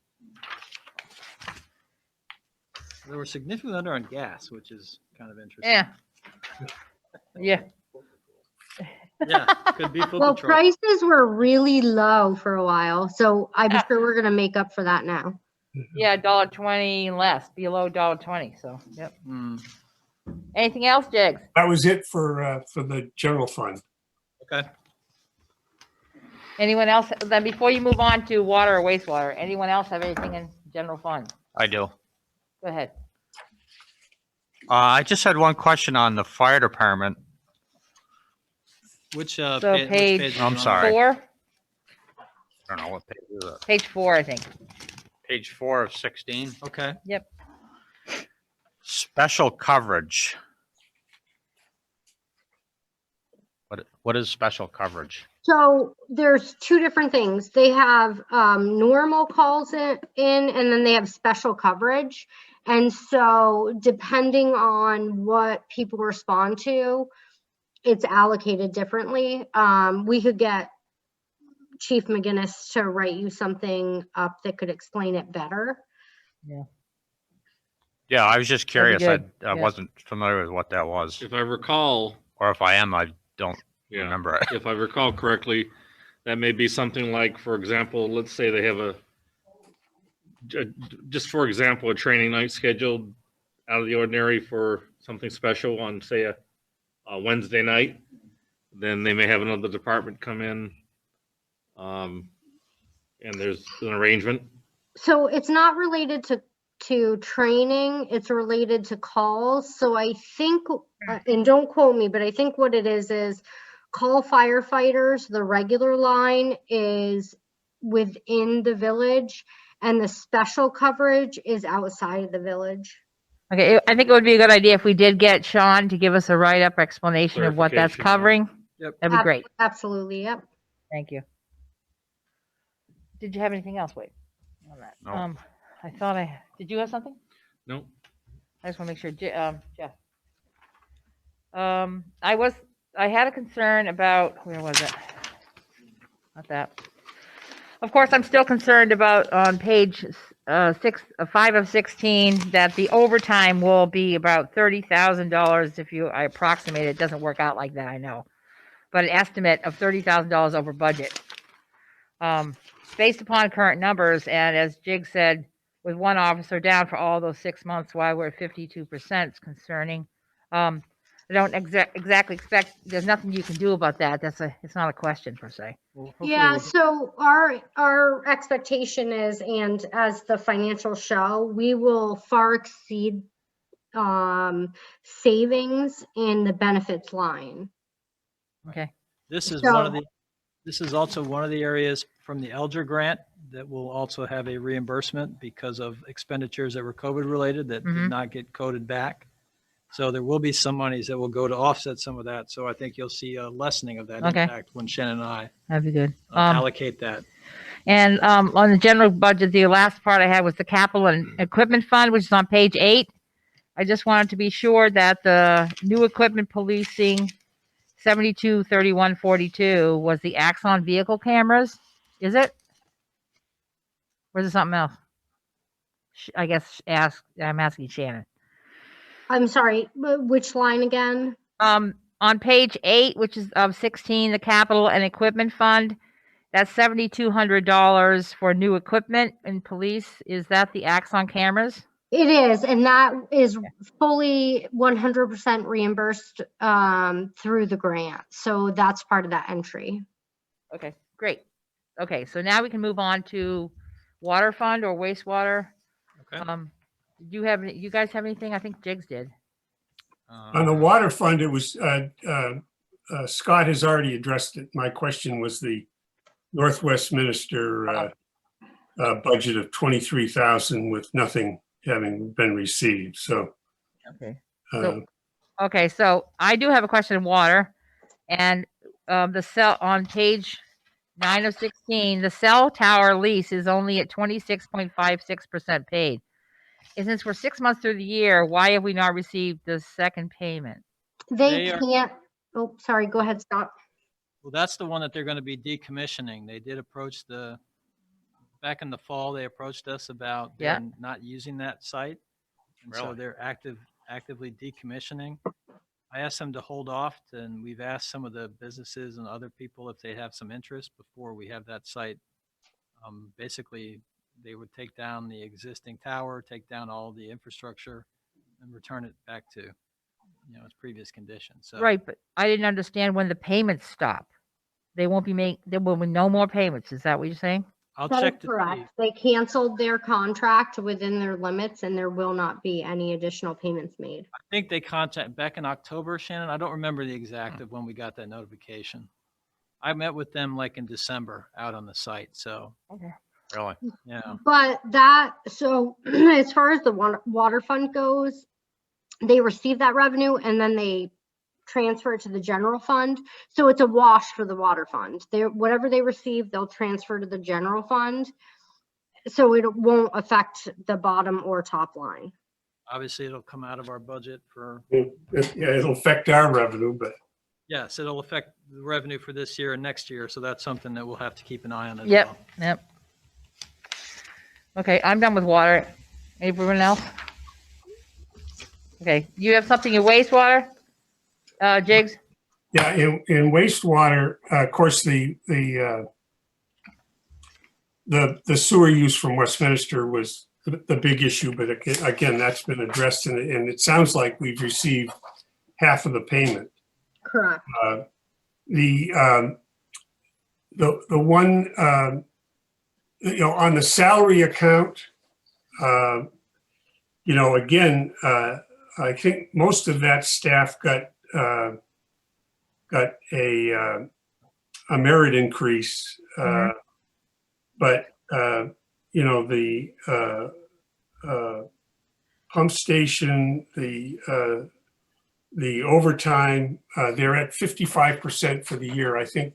They were significantly under on gas, which is kind of interesting. yeah. Yeah, Yeah, could be foot Well, patrol. prices were really low for a while, so I'm Yeah. sure we're gonna make up for that now. yeah, $1.20 less, below $1.20, so, yep. Mm, Anything else, Jigs? That was it for the general fund. okay. Anyone else? Then before you move on to water or wastewater, anyone else have anything in general fund? I do. Go ahead. I just had one question on the fire department. Which So which page- are you I'm on? sorry. 4, I don't know what page is it. page 4, I think. Page 4 of 16. Okay. Yep. Special coverage. What is special coverage? So there's two different things. They have normal calls in, and then they have special coverage. And so depending on what people respond to, it's allocated differently. We could get Chief McGinnis to write you something up that could explain it better. Yeah, I was just curious. I good, yeah. wasn't familiar with what that was. If I recall, Or if I am, I don't yeah, remember it. if I recall correctly, that may be something like, for example, let's say they have just for example, a training night scheduled out of the ordinary for something special on, say, a Wednesday night. Then they may have another department come in, and there's an arrangement. So it's not related to training, it's related to calls. So I think, and don't quote me, but I think what it is call firefighters, the regular line is within the village and the special coverage is outside of the village. Okay, I think it would be a good idea if we did get Sean to give us a write-up explanation of what that's Clarification, yeah. covering. Yep. That'd be great. Absolutely, yep. Thank you. Did you have anything else, Wade? On that? No. I thought did you have something? No, I just want to make sure, Jeff. I had a concern about, where was it? Not that. Of course, I'm still concerned about on page 5 of 16, that the overtime will be about $30,000 if I approximate it. It doesn't work out like that, I know. But an estimate of $30,000 over budget. Based upon current numbers, and as Jig said, with one officer down for all those 6 months, why we're at 52% is concerning. I don't exactly expect, there's nothing you can do about that. It's not a question per se. Well, hopefully Yeah, we'll- so our expectation is, and as the financials show, we will far exceed savings in the benefits line. Okay. This is So- this is also one of the areas from the Elger grant that will also have a reimbursement because of expenditures that were COVID related that Mhm. did not get coded back. So there will be some monies that will go to offset some of that. So I think you'll see a lessening of that Okay. impact when Shannon and I That'd be good. allocate that. And on the general budget, the last part I had was the capital and equipment fund, which is on page 8. I just wanted to be sure that the new equipment policing 723142 was the Axon vehicle cameras. Is it? Or is it something else? I guess I'm asking Shannon. I'm sorry, which line again? On page 8, which is of 16, the capital and equipment fund, that's $7,200 for new equipment in police. Is that the Axon cameras? It is, and that is fully 100% reimbursed through the grant. So that's part of that entry. Okay, great. Okay, so now we can move on to water fund or wastewater. Okay. You guys have anything? I think Jigs did. On the water fund, it was, Scott has already addressed it. My question was the Northwest Minister budget of 23,000 with nothing having been received. So, Okay. uh, Okay, so I do have a question in water, and the cell on page 9 of 16, the cell tower lease is only at 26.56% paid. And since we're 6 months through the year, why have we not received the second payment? They They are- can't, oh, sorry, go ahead, Scott. Well, that's the one that they're going to be decommissioning. They did approach back in the fall, they approached us about Yeah. them not using that site. And so Really? they're actively decommissioning. I asked them to hold off, and we've asked some of the businesses and other people if they have some interest before we have that site. Basically, they would take down the existing tower, take down all the infrastructure, and return it back to, its previous condition. So Right, but I didn't understand when the payments stop. There will be no more payments. Is that what you're saying? I'll That is check to see. correct. They canceled their contract within their limits and there will not be any additional payments made. I think they contact back in October, Shannon. I don't remember the exact of when we got that notification. I met with them like in December out on the site. So, Really? yeah. But so as far as the water fund goes, they receive that revenue and then they transfer it to the general fund. So it's a wash for the water fund. Whatever they receive, they'll transfer to the general fund. So it won't affect the bottom or top line. Obviously, it'll come out of our budget for, it'll affect our revenue, but yes, it'll affect the revenue for this year and next year. So that's something that we'll have to keep an eye on as Yep, well. yep. Okay, I'm done with water. Anyone else? Okay, you have something in wastewater? Jigs? yeah, in wastewater, of course, the sewer use from Westminster was the big issue, but again, that's been addressed and it sounds like we've received half of the payment. Correct. The one, on the salary account, again, I think most of that staff got a merit increase, but the pump station, the overtime, they're at 55% for the year. I think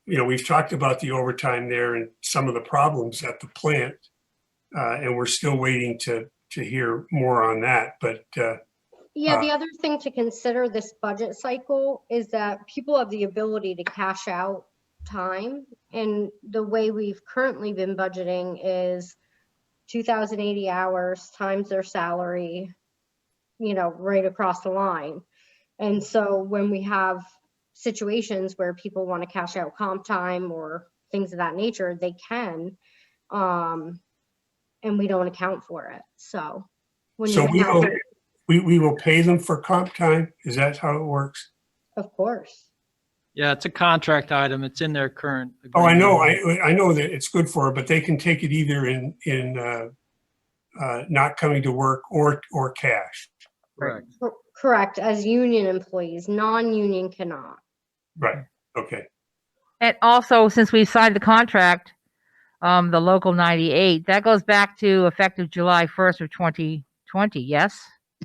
we've talked about the overtime there and some of the problems at the plant, and we're still waiting to hear more on that. But Yeah, the other thing to consider this budget cycle is that people have the ability to cash out time. And the way we've currently been budgeting is 2,080 hours times their salary, right across the line. And so when we have situations where people want to cash out comp time or things of that nature, they can, and we don't account for it. So when so you have, we will pay them for comp time. Is that how it works? of course. Yeah, it's a contract item. It's in their current. Oh, I know. agreement. I know that it's good for it, but they can take it either in not coming to work or cash. Correct. Correct, as union employees, non-union cannot. Right. Okay. And also, since we signed the contract, the local 98, that goes back to effective July 1st of 2020, yes?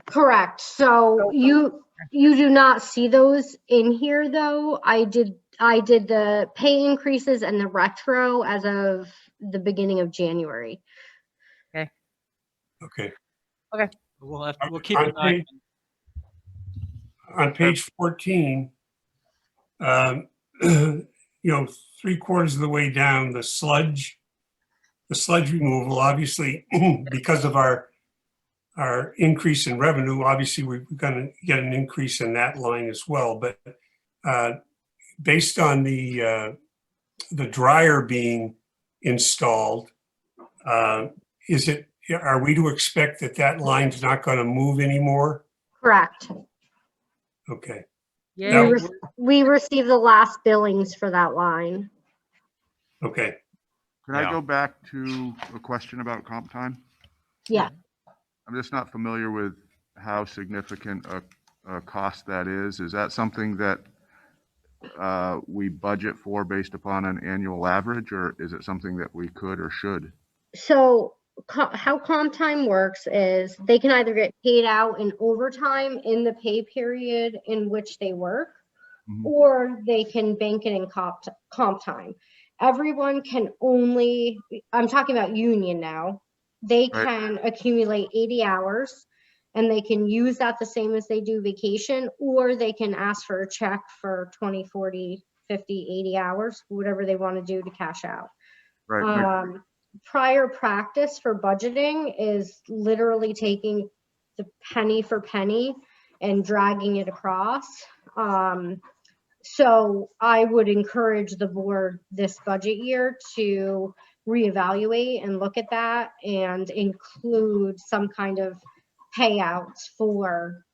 Correct. So you do not see those in here though. I did the pay increases and the retro as of the beginning of January. Okay. We'll keep an eye. On page 14, 3/4 of the way down, the sludge removal, obviously, because of our increase in revenue, obviously we're going to get an increase in that line as well. But based on the dryer being installed, are we to expect that line's not going to move anymore? Correct. Okay. Yeah. We received the last billings for that line. Okay. Could I Yeah. go back to a question about comp time? Yeah. I'm just not familiar with how significant a cost that is. Is that something that we budget for based upon an annual average, or is it something that we could or should? So how comp time works is they can either get paid out in overtime in the pay period in which they work, Mhm. or they can bank it in comp time. Everyone can only, I'm talking about union now, they Right. can accumulate 80 hours and they can use that the same as they do vacation, or they can ask for a check for 20, 40, 50, 80 hours, whatever they want to do to cash out. Right. Prior practice for budgeting is literally taking the penny for penny and dragging it across. So I would encourage the board this budget year to reevaluate and look at that and include some kind of payouts for.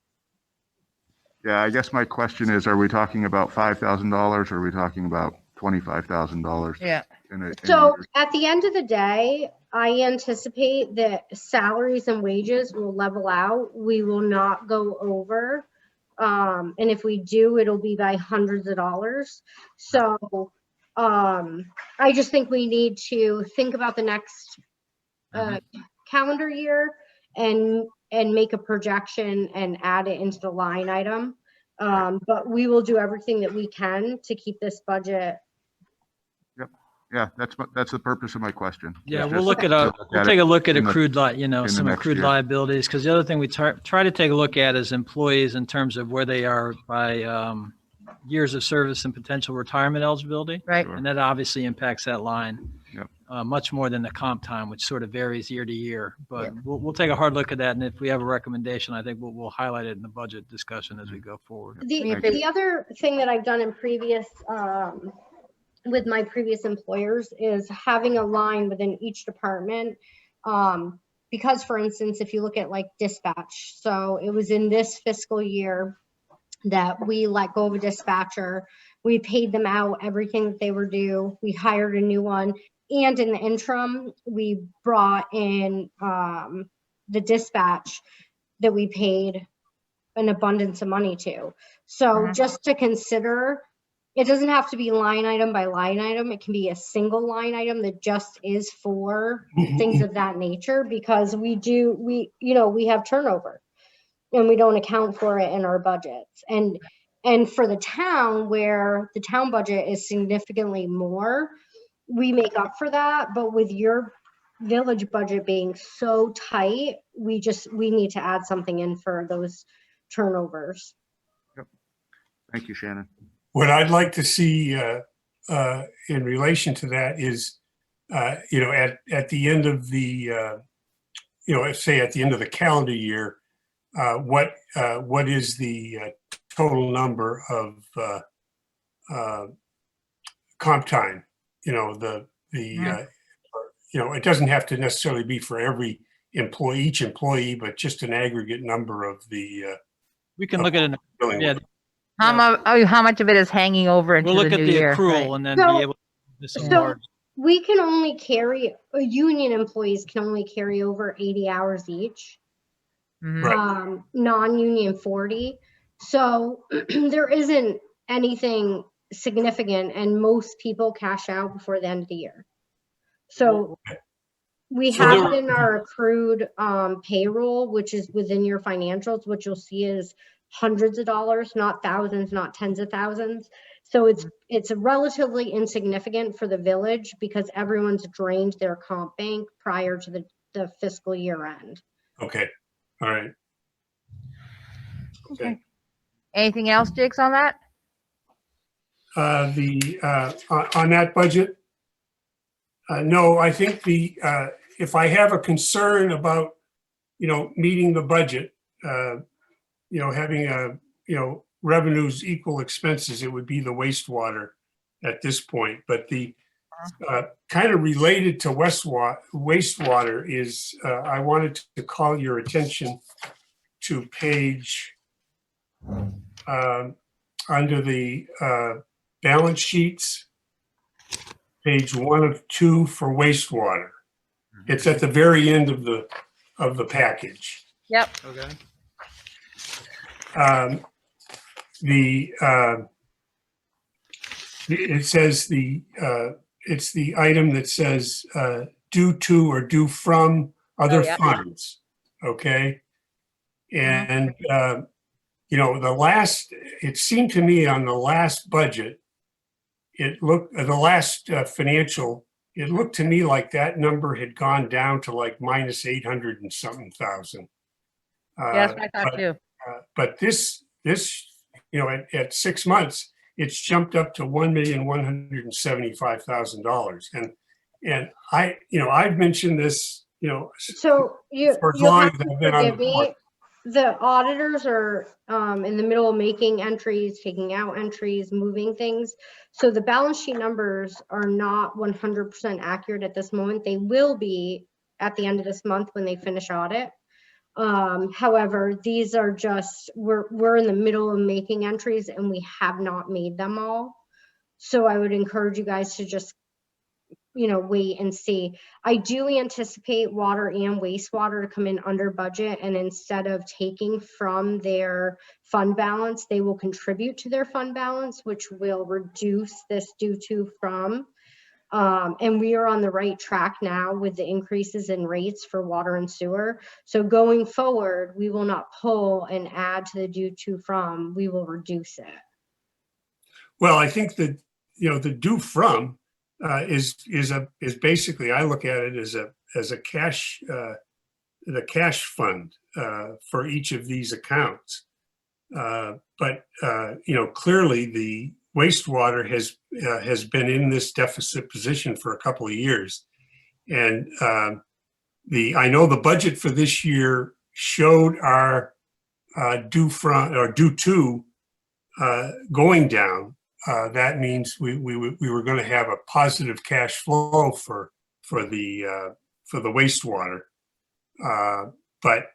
Yeah, I guess my question is, are we talking about $5,000 or are we talking about $25,000? Yeah. So at the end of the day, I anticipate that salaries and wages will level out. We will not go over. And if we do, it'll be by hundreds of dollars. So I just think we need to think about the next calendar year and make a projection and add it into the line item. But we will do everything that we can to keep this budget. Yeah, that's the purpose of my question. Yeah, It's we'll just look at to we'll take a look at in the- accrued, in the some next accrued year. liabilities, because the other thing we try to take a look at is employees in terms of where they are by years of service and potential retirement eligibility. Right. Sure. And that obviously impacts that line. Yep. Much more than the comp time, which sort of varies year to year. But Yeah. we'll take a hard look at that, and if we have a recommendation, I think we'll highlight it in the budget discussion as we go forward. The other thing that I've done in previous, with my previous employers is having a line within each department. Because for instance, if you look at like dispatch, so it was in this fiscal year that we let go of a dispatcher. We paid them out everything that they were due. We hired a new one. And in the interim, we brought in the dispatch that we paid an abundance of money to. So just to consider, it doesn't have to be line item by line item. It can be a single line item that just is for things of that nature, because we have turnover and we don't account for it in our budgets. And for the town, where the town budget is significantly more, we make up for that. But with your village budget being so tight, we need to add something in for those turnovers. Thank you, Shannon. What I'd like to see in relation to that is, at the end of the, say at the end of the calendar year, what is the total number of comp time? It doesn't have to necessarily be for each employee, but just an aggregate number of the. We can look at it. billing. Yeah, How much of it is hanging over into we'll look the at new the year? accrual Right. and then So- be able to do some So large. we can only union employees can only carry over 80 hours each. Mhm. Right. Non-union 40. So there isn't anything significant, and most people cash out before the end of the year. So we So have there- it in our accrued payroll, which is within your financials, which you'll see is hundreds of dollars, not thousands, not tens of thousands. So it's relatively insignificant for the village because everyone's drained their comp bank prior to the fiscal year end. Okay, all right. Okay. Anything else, Jakes, on that? On that budget? No, I think if I have a concern about, meeting the budget, having revenues equal expenses, it would be the wastewater at this point. But the kind of related to wastewater is, I wanted to call your attention to page under the balance sheets, page 1 of 2 for wastewater. It's at the very end of the package. Yep. Okay. It says it's the item that says due to or due from other yeah. funds, okay? And, it seemed to me on the last budget, the last financial, it looked to me like that number had gone down to like minus 800 and something thousand. Yes, I thought too. But this, at 6 months, it's jumped up to $1,175,000. And I've mentioned this, So for as you'll long have as to I've been on the forgive board. me. The auditors are in the middle of making entries, taking out entries, moving things. So the balance sheet numbers are not 100% accurate at this moment. They will be at the end of this month when they finish audit. However, these are just, we're in the middle of making entries and we have not made them all. So I would encourage you guys to just wait and see. I do anticipate water and wastewater to come in under budget, and instead of taking from their fund balance, they will contribute to their fund balance, which will reduce this due to from. And we are on the right track now with the increases in rates for water and sewer. So going forward, we will not pull and add to the due to from, we will reduce it. Well, I think that, the due from is basically, I look at it as a cash, the cash fund for each of these accounts. But clearly the wastewater has been in this deficit position for a couple of years. And I know the budget for this year showed our due from or due to going down. That means we were going to have a positive cash flow for the wastewater, but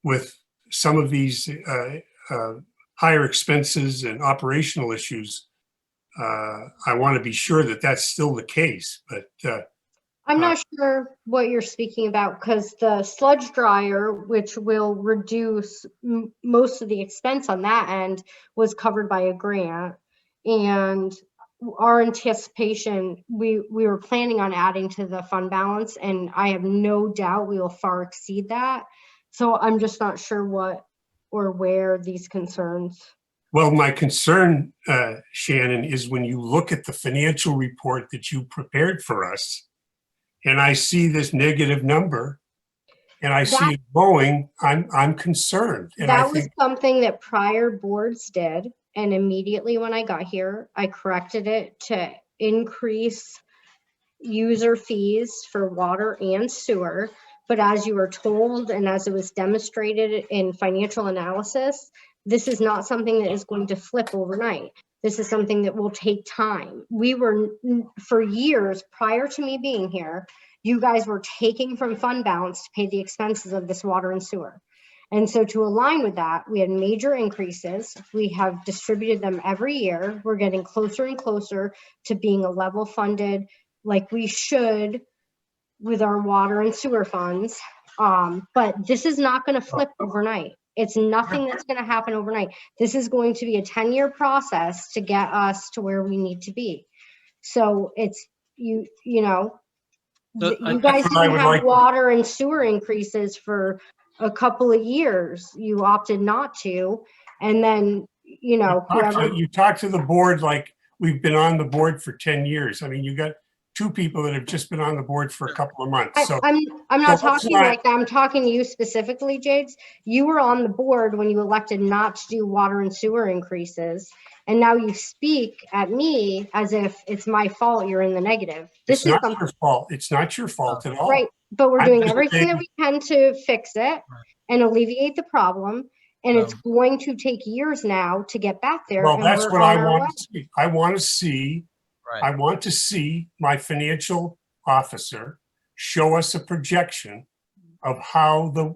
with some of these higher expenses and operational issues, I want to be sure that that's still the case. But I'm not sure what you're speaking about, because the sludge dryer, which will reduce most of the expense on that end, was covered by a grant. And our anticipation, we were planning on adding to the fund balance, and I have no doubt we will far exceed that. So I'm just not sure what or where these concerns. well, my concern, Shannon, is when you look at the financial report that you prepared for us, and I see this negative number, and I see it growing, I'm concerned. And That was something that prior boards did. And immediately when I got here, I corrected it to increase user fees for water and sewer. But as you were told, and as it was demonstrated in financial analysis, this is not something that is going to flip overnight. This is something that will take time. We were, for years prior to me being here, you guys were taking from fund balance to pay the expenses of this water and sewer. And so to align with that, we had major increases. We have distributed them every year. We're getting closer and closer to being a level funded like we should with our water and sewer funds. But this is not going to flip overnight. It's nothing that's going to happen overnight. This is going to be a 10-year process to get us to where we need to be. So it's, you guys didn't have water and sewer increases for a couple of years. You opted not to. And then, you talk to the board like we've been on the board for 10 years. I mean, you got two people that have just been on the board for a couple of months. So I'm not talking like that. I'm talking to you specifically, Jades. You were on the board when you elected not to do water and sewer increases. And now you speak at me as if it's my fault you're in the negative. This is not your fault. It's not your fault at all. Right. But we're doing everything that we can to fix it and alleviate the problem. And it's going to take years now to get back there. Well, that's what I want to see. I want to see my financial officer show us a projection of how the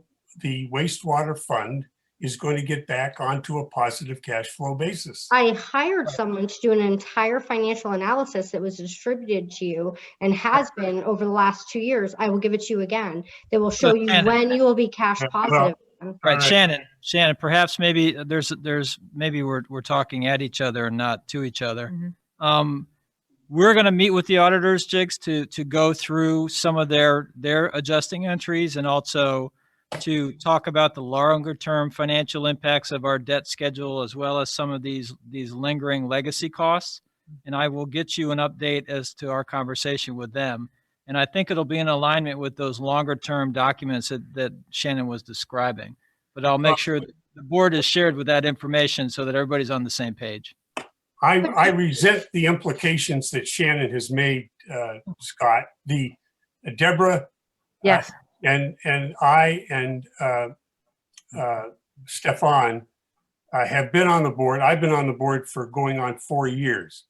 wastewater fund is going to get back onto a positive cash flow basis. I hired someone to do an entire financial analysis that was distributed to you and has been over the last 2 years. I will give it to you again. That will show you Shannon. when you will be cash Well, positive. Right, All right. Shannon, perhaps maybe maybe we're talking at each other and not to each other. We're going to meet with the auditors, Jigs, to go through some of their adjusting entries and also to talk about the longer term financial impacts of our debt schedule, as well as some of these lingering legacy costs. And I will get you an update as to our conversation with them. And I think it'll be in alignment with those longer term documents that Shannon was describing. But I'll make sure that the board is shared with that information so that everybody's on the same page. I resent the implications that Shannon has made, Scott. Deborah Yes. and I and Stefan have been on the board. I've been on the board for going on 4 years.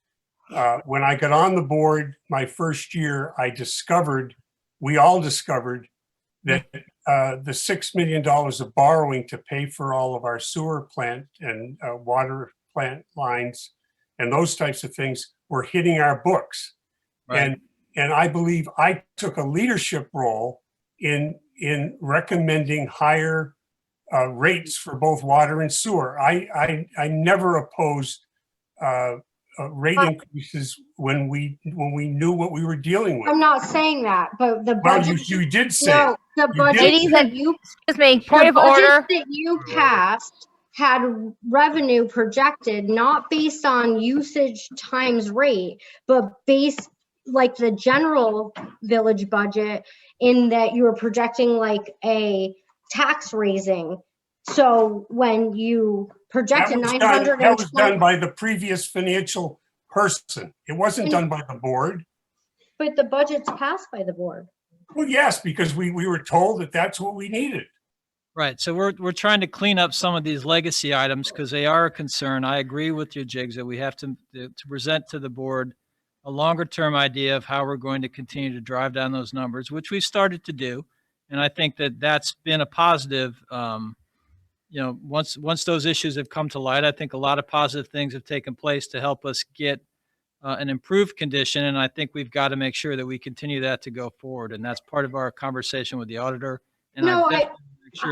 When I got on the board my first year, we all discovered that the $6 million of borrowing to pay for all of our sewer plant and water plant lines and those types of things were hitting our books. Right. And I believe I took a leadership role in recommending higher rates for both water and sewer. I never opposed rate increases when we knew what we were dealing with. I'm not saying that, but the Well, budget. you did say No, it. the You budget did. that you Excuse me, point of the budget order. that you passed had revenue projected not based on usage times rate, but based like the general village budget, in that you were projecting like a tax raising. So when you projected That was done by the previous financial person. It wasn't done by the board. but the budget's passed by the board. Well, yes, because we were told that that's what we needed. Right. So we're trying to clean up some of these legacy items because they are a concern. I agree with you, Jigs, that we have to present to the board a longer term idea of how we're going to continue to drive down those numbers, which we've started to do. And I think that that's been a positive. Once those issues have come to light, I think a lot of positive things have taken place to help us get an improved condition. And I think we've got to make sure that we continue that to go forward. And that's part of our conversation with the auditor. And No, I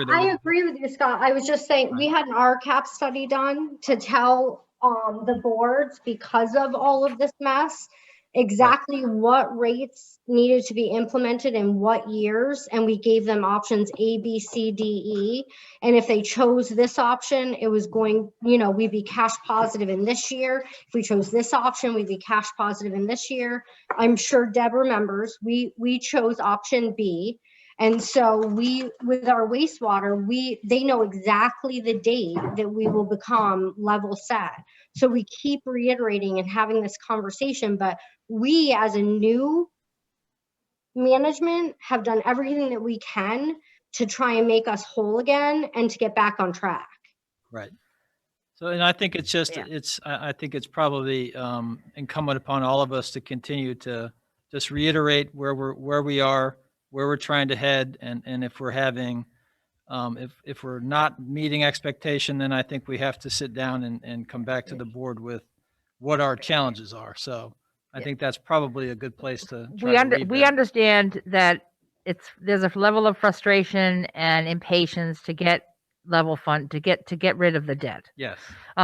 I agree with you, Scott. I was just saying, we had an RCAP study done to tell the boards, because of all of this mess, exactly what rates needed to be implemented in what years. And we gave them options A, B, C, D, E. And if they chose this option, it was going, we'd be cash positive in this year. If we chose this option, we'd be cash positive in this year. I'm sure Deb remembers, we chose option B. And so with our wastewater, they know exactly the date that we will become level set. So we keep reiterating and having this conversation, but we as a new management have done everything that we can to try and make us whole again and to get back on track. Right. So, and I think it's just, I think it's probably incumbent upon all of us to continue to just reiterate where we are, where we're trying to head. And if we're having, if we're not meeting expectation, then I think we have to sit down and come back to the board with what our challenges are. So I think that's probably a good place to try to leave We that. understand that there's a level of frustration and impatience to get to get rid of the debt. Yes.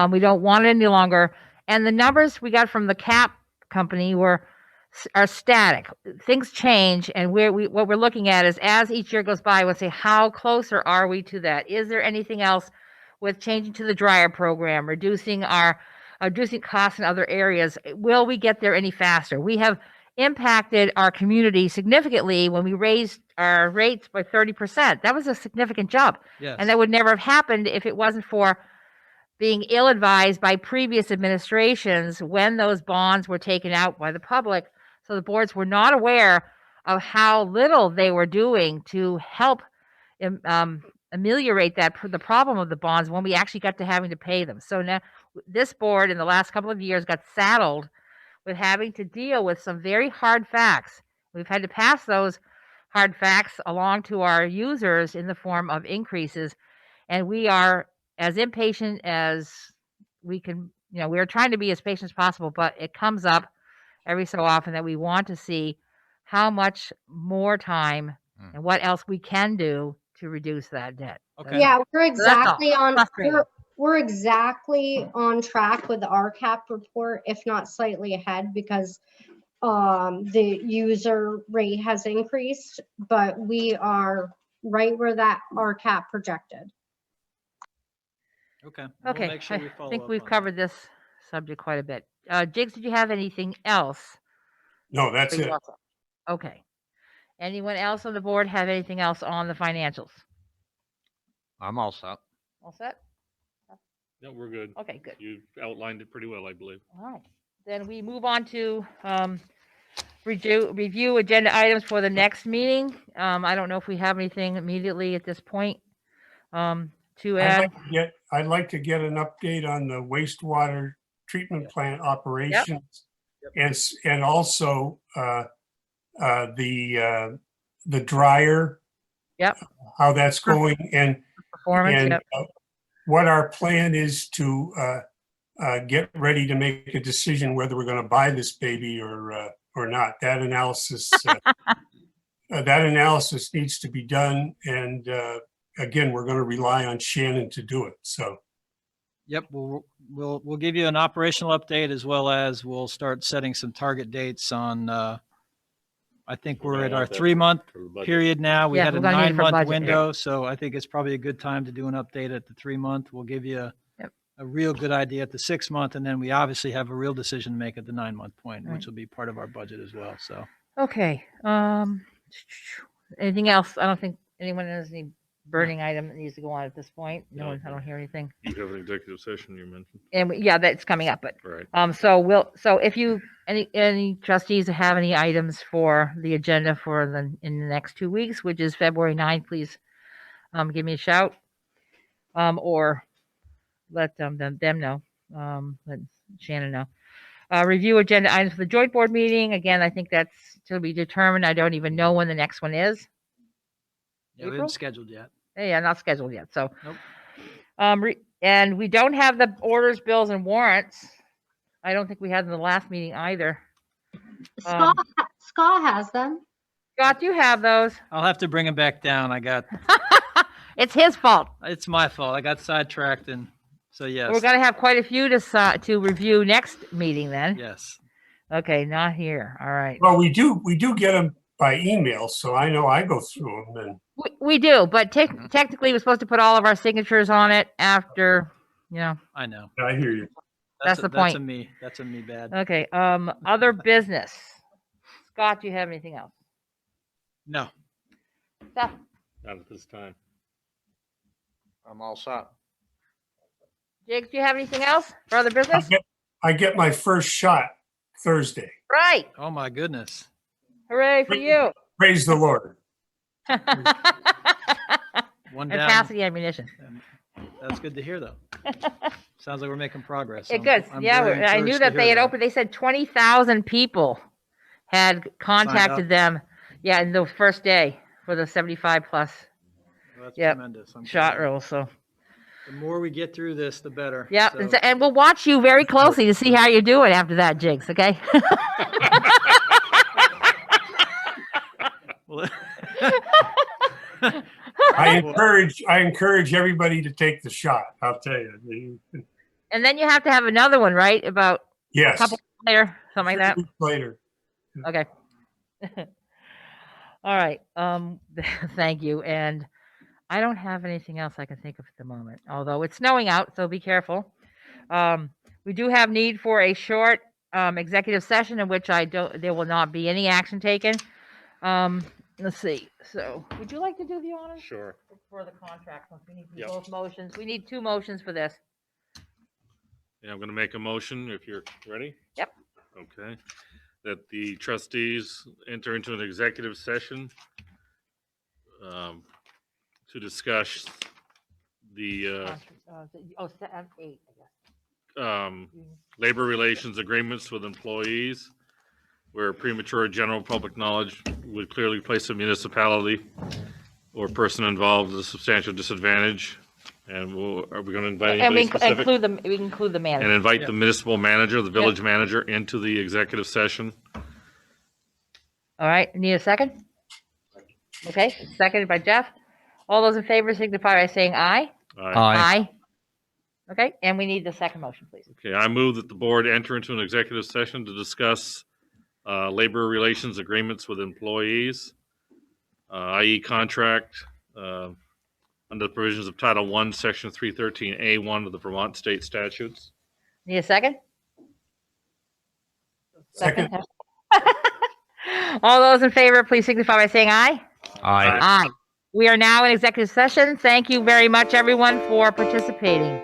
We don't want it any longer. And the numbers we got from the CAP company are static. Things change, and what we're looking at is, as each year goes by, we'll say, how closer are we to that? Is there anything else with changing to the dryer program, reducing costs in other areas? Will we get there any faster? We have impacted our community significantly when we raised our rates by 30%. That was a significant jump. Yes. And that would never have happened if it wasn't for being ill-advised by previous administrations when those bonds were taken out by the public. So the boards were not aware of how little they were doing to help ameliorate the problem of the bonds when we actually got to having to pay them. So now this board in the last couple of years got saddled with having to deal with some very hard facts. We've had to pass those hard facts along to our users in the form of increases. And we are as impatient as we can, we're trying to be as patient as possible, but it comes up every so often that we want to see how much more time and what else we can do to reduce that debt. Okay. Yeah, we're So that's all. exactly on, Frustrating. we're exactly on track with the RCAP report, if not slightly ahead, because the user rate has increased, but we are right where that RCAP projected. Okay. We'll Okay, make sure we I follow think up we've on that. covered this subject quite a bit. Jigs, did you have anything else? No, that's Pretty it. well. Okay. Anyone else on the board have anything else on the financials? I'm all set. All set? No, we're good. Okay, good. You outlined it pretty well, I believe. All right. Then we move on to review agenda items for the next meeting. I don't know if we have anything immediately at this point to add. I'd like to get an update on the wastewater treatment plant operations. And also the dryer. Yep. How that's going and Performance. Yep. what our plan is to get ready to make a decision whether we're going to buy this baby or not. That analysis needs to be done, and again, we're going to rely on Shannon to do it. So. Yep, we'll give you an operational update, as well as we'll start setting some target dates on, I think We're we're gonna at our want that 3-month for the budget. period now. We Yeah, had a we're gonna need it for 9-month budget, yeah. window, so I think it's probably a good time to do an update at the 3-month. We'll give you a real good idea at the 6-month, and then we obviously have a real decision to make at the 9-month point, Right. which will be part of our budget as well, so. Okay. Anything else? I don't think anyone has any burning item that needs to go on at this point. No No. one, I don't hear anything. You have an executive session you mentioned. And yeah, that's coming up, but Right. so if you any trustees have any items for the agenda for in the next 2 weeks, which is February 9th, please give me a shout. Or let them know. Let Shannon know. Review agenda items for the joint board meeting. Again, I think that's to be determined. I don't even know when the next one is. Yeah, we April? haven't scheduled yet. Yeah, not scheduled yet. So, Nope. And we don't have the orders, bills, and warrants. I don't think we had in the last meeting either. Scott has them. Scott, you have those. I'll have to bring him back down. It's his fault. It's my fault. I got sidetracked, and so yes. We're gonna have quite a few to review next meeting then. Yes. Okay, not here. All right. Well, we do get them by email, so I know I go through them and. We do, but technically we're supposed to put all of our signatures on it after, I know. I hear you. That's the point. That's a me bad. Okay, other business. Scott, do you have anything else? No. Steph? Not at this time. I'm all set. Jigs, do you have anything else for other business? I get my first shot Thursday. Right. Oh my goodness. Hooray for you. Praise the Lord. One And down. pass the ammunition. That's good to hear, though. Sounds like we're making progress. It good. Yeah, very I knew encouraged to that hear they had opened. They said 20,000 people had contacted them. Yeah, in the first day for the 75 plus Well, that's Yep. tremendous. I'm shot glad. rule. So The more we get through this, the better. yeah, So- and we'll watch you very closely to see how you're doing after that, Jigs. Okay. Well, I encourage everybody to take the shot. I'll tell you. And then you have to have another one, right? About a Yes. couple later, something like that. 3 weeks later. Okay. All right. Thank you. And I don't have anything else I can think of at the moment, although it's snowing out, so be careful. We do have need for a short executive session in which there will not be any action taken. Let's see. So would you like to do the honors Sure. for the contract? Since we need Yep. both motions. We need 2 motions for this. Yeah, I'm going to make a motion if you're ready. Yep. Okay. That the trustees enter into an executive session to discuss the 8, I guess. labor relations agreements with employees where premature general public knowledge would clearly place a municipality or person involved at a substantial disadvantage And are we going to invite And anybody specific? we include the And manager. invite Yeah. the municipal manager, the village manager into the executive session. All right, need a second? Okay, seconded by Jeff. All those in favor signify by saying aye. Aye. Okay, and we need the second motion, please. Okay, I move that the board enter into an executive session to discuss labor relations agreements with employees, i.e. contract under the provisions of Title I, Section 313A1 of the Vermont State Statutes. Need a second? Second. All those in favor, please signify by saying aye. Aye. Aye. We are now in executive session. Thank you very much, everyone, for participating.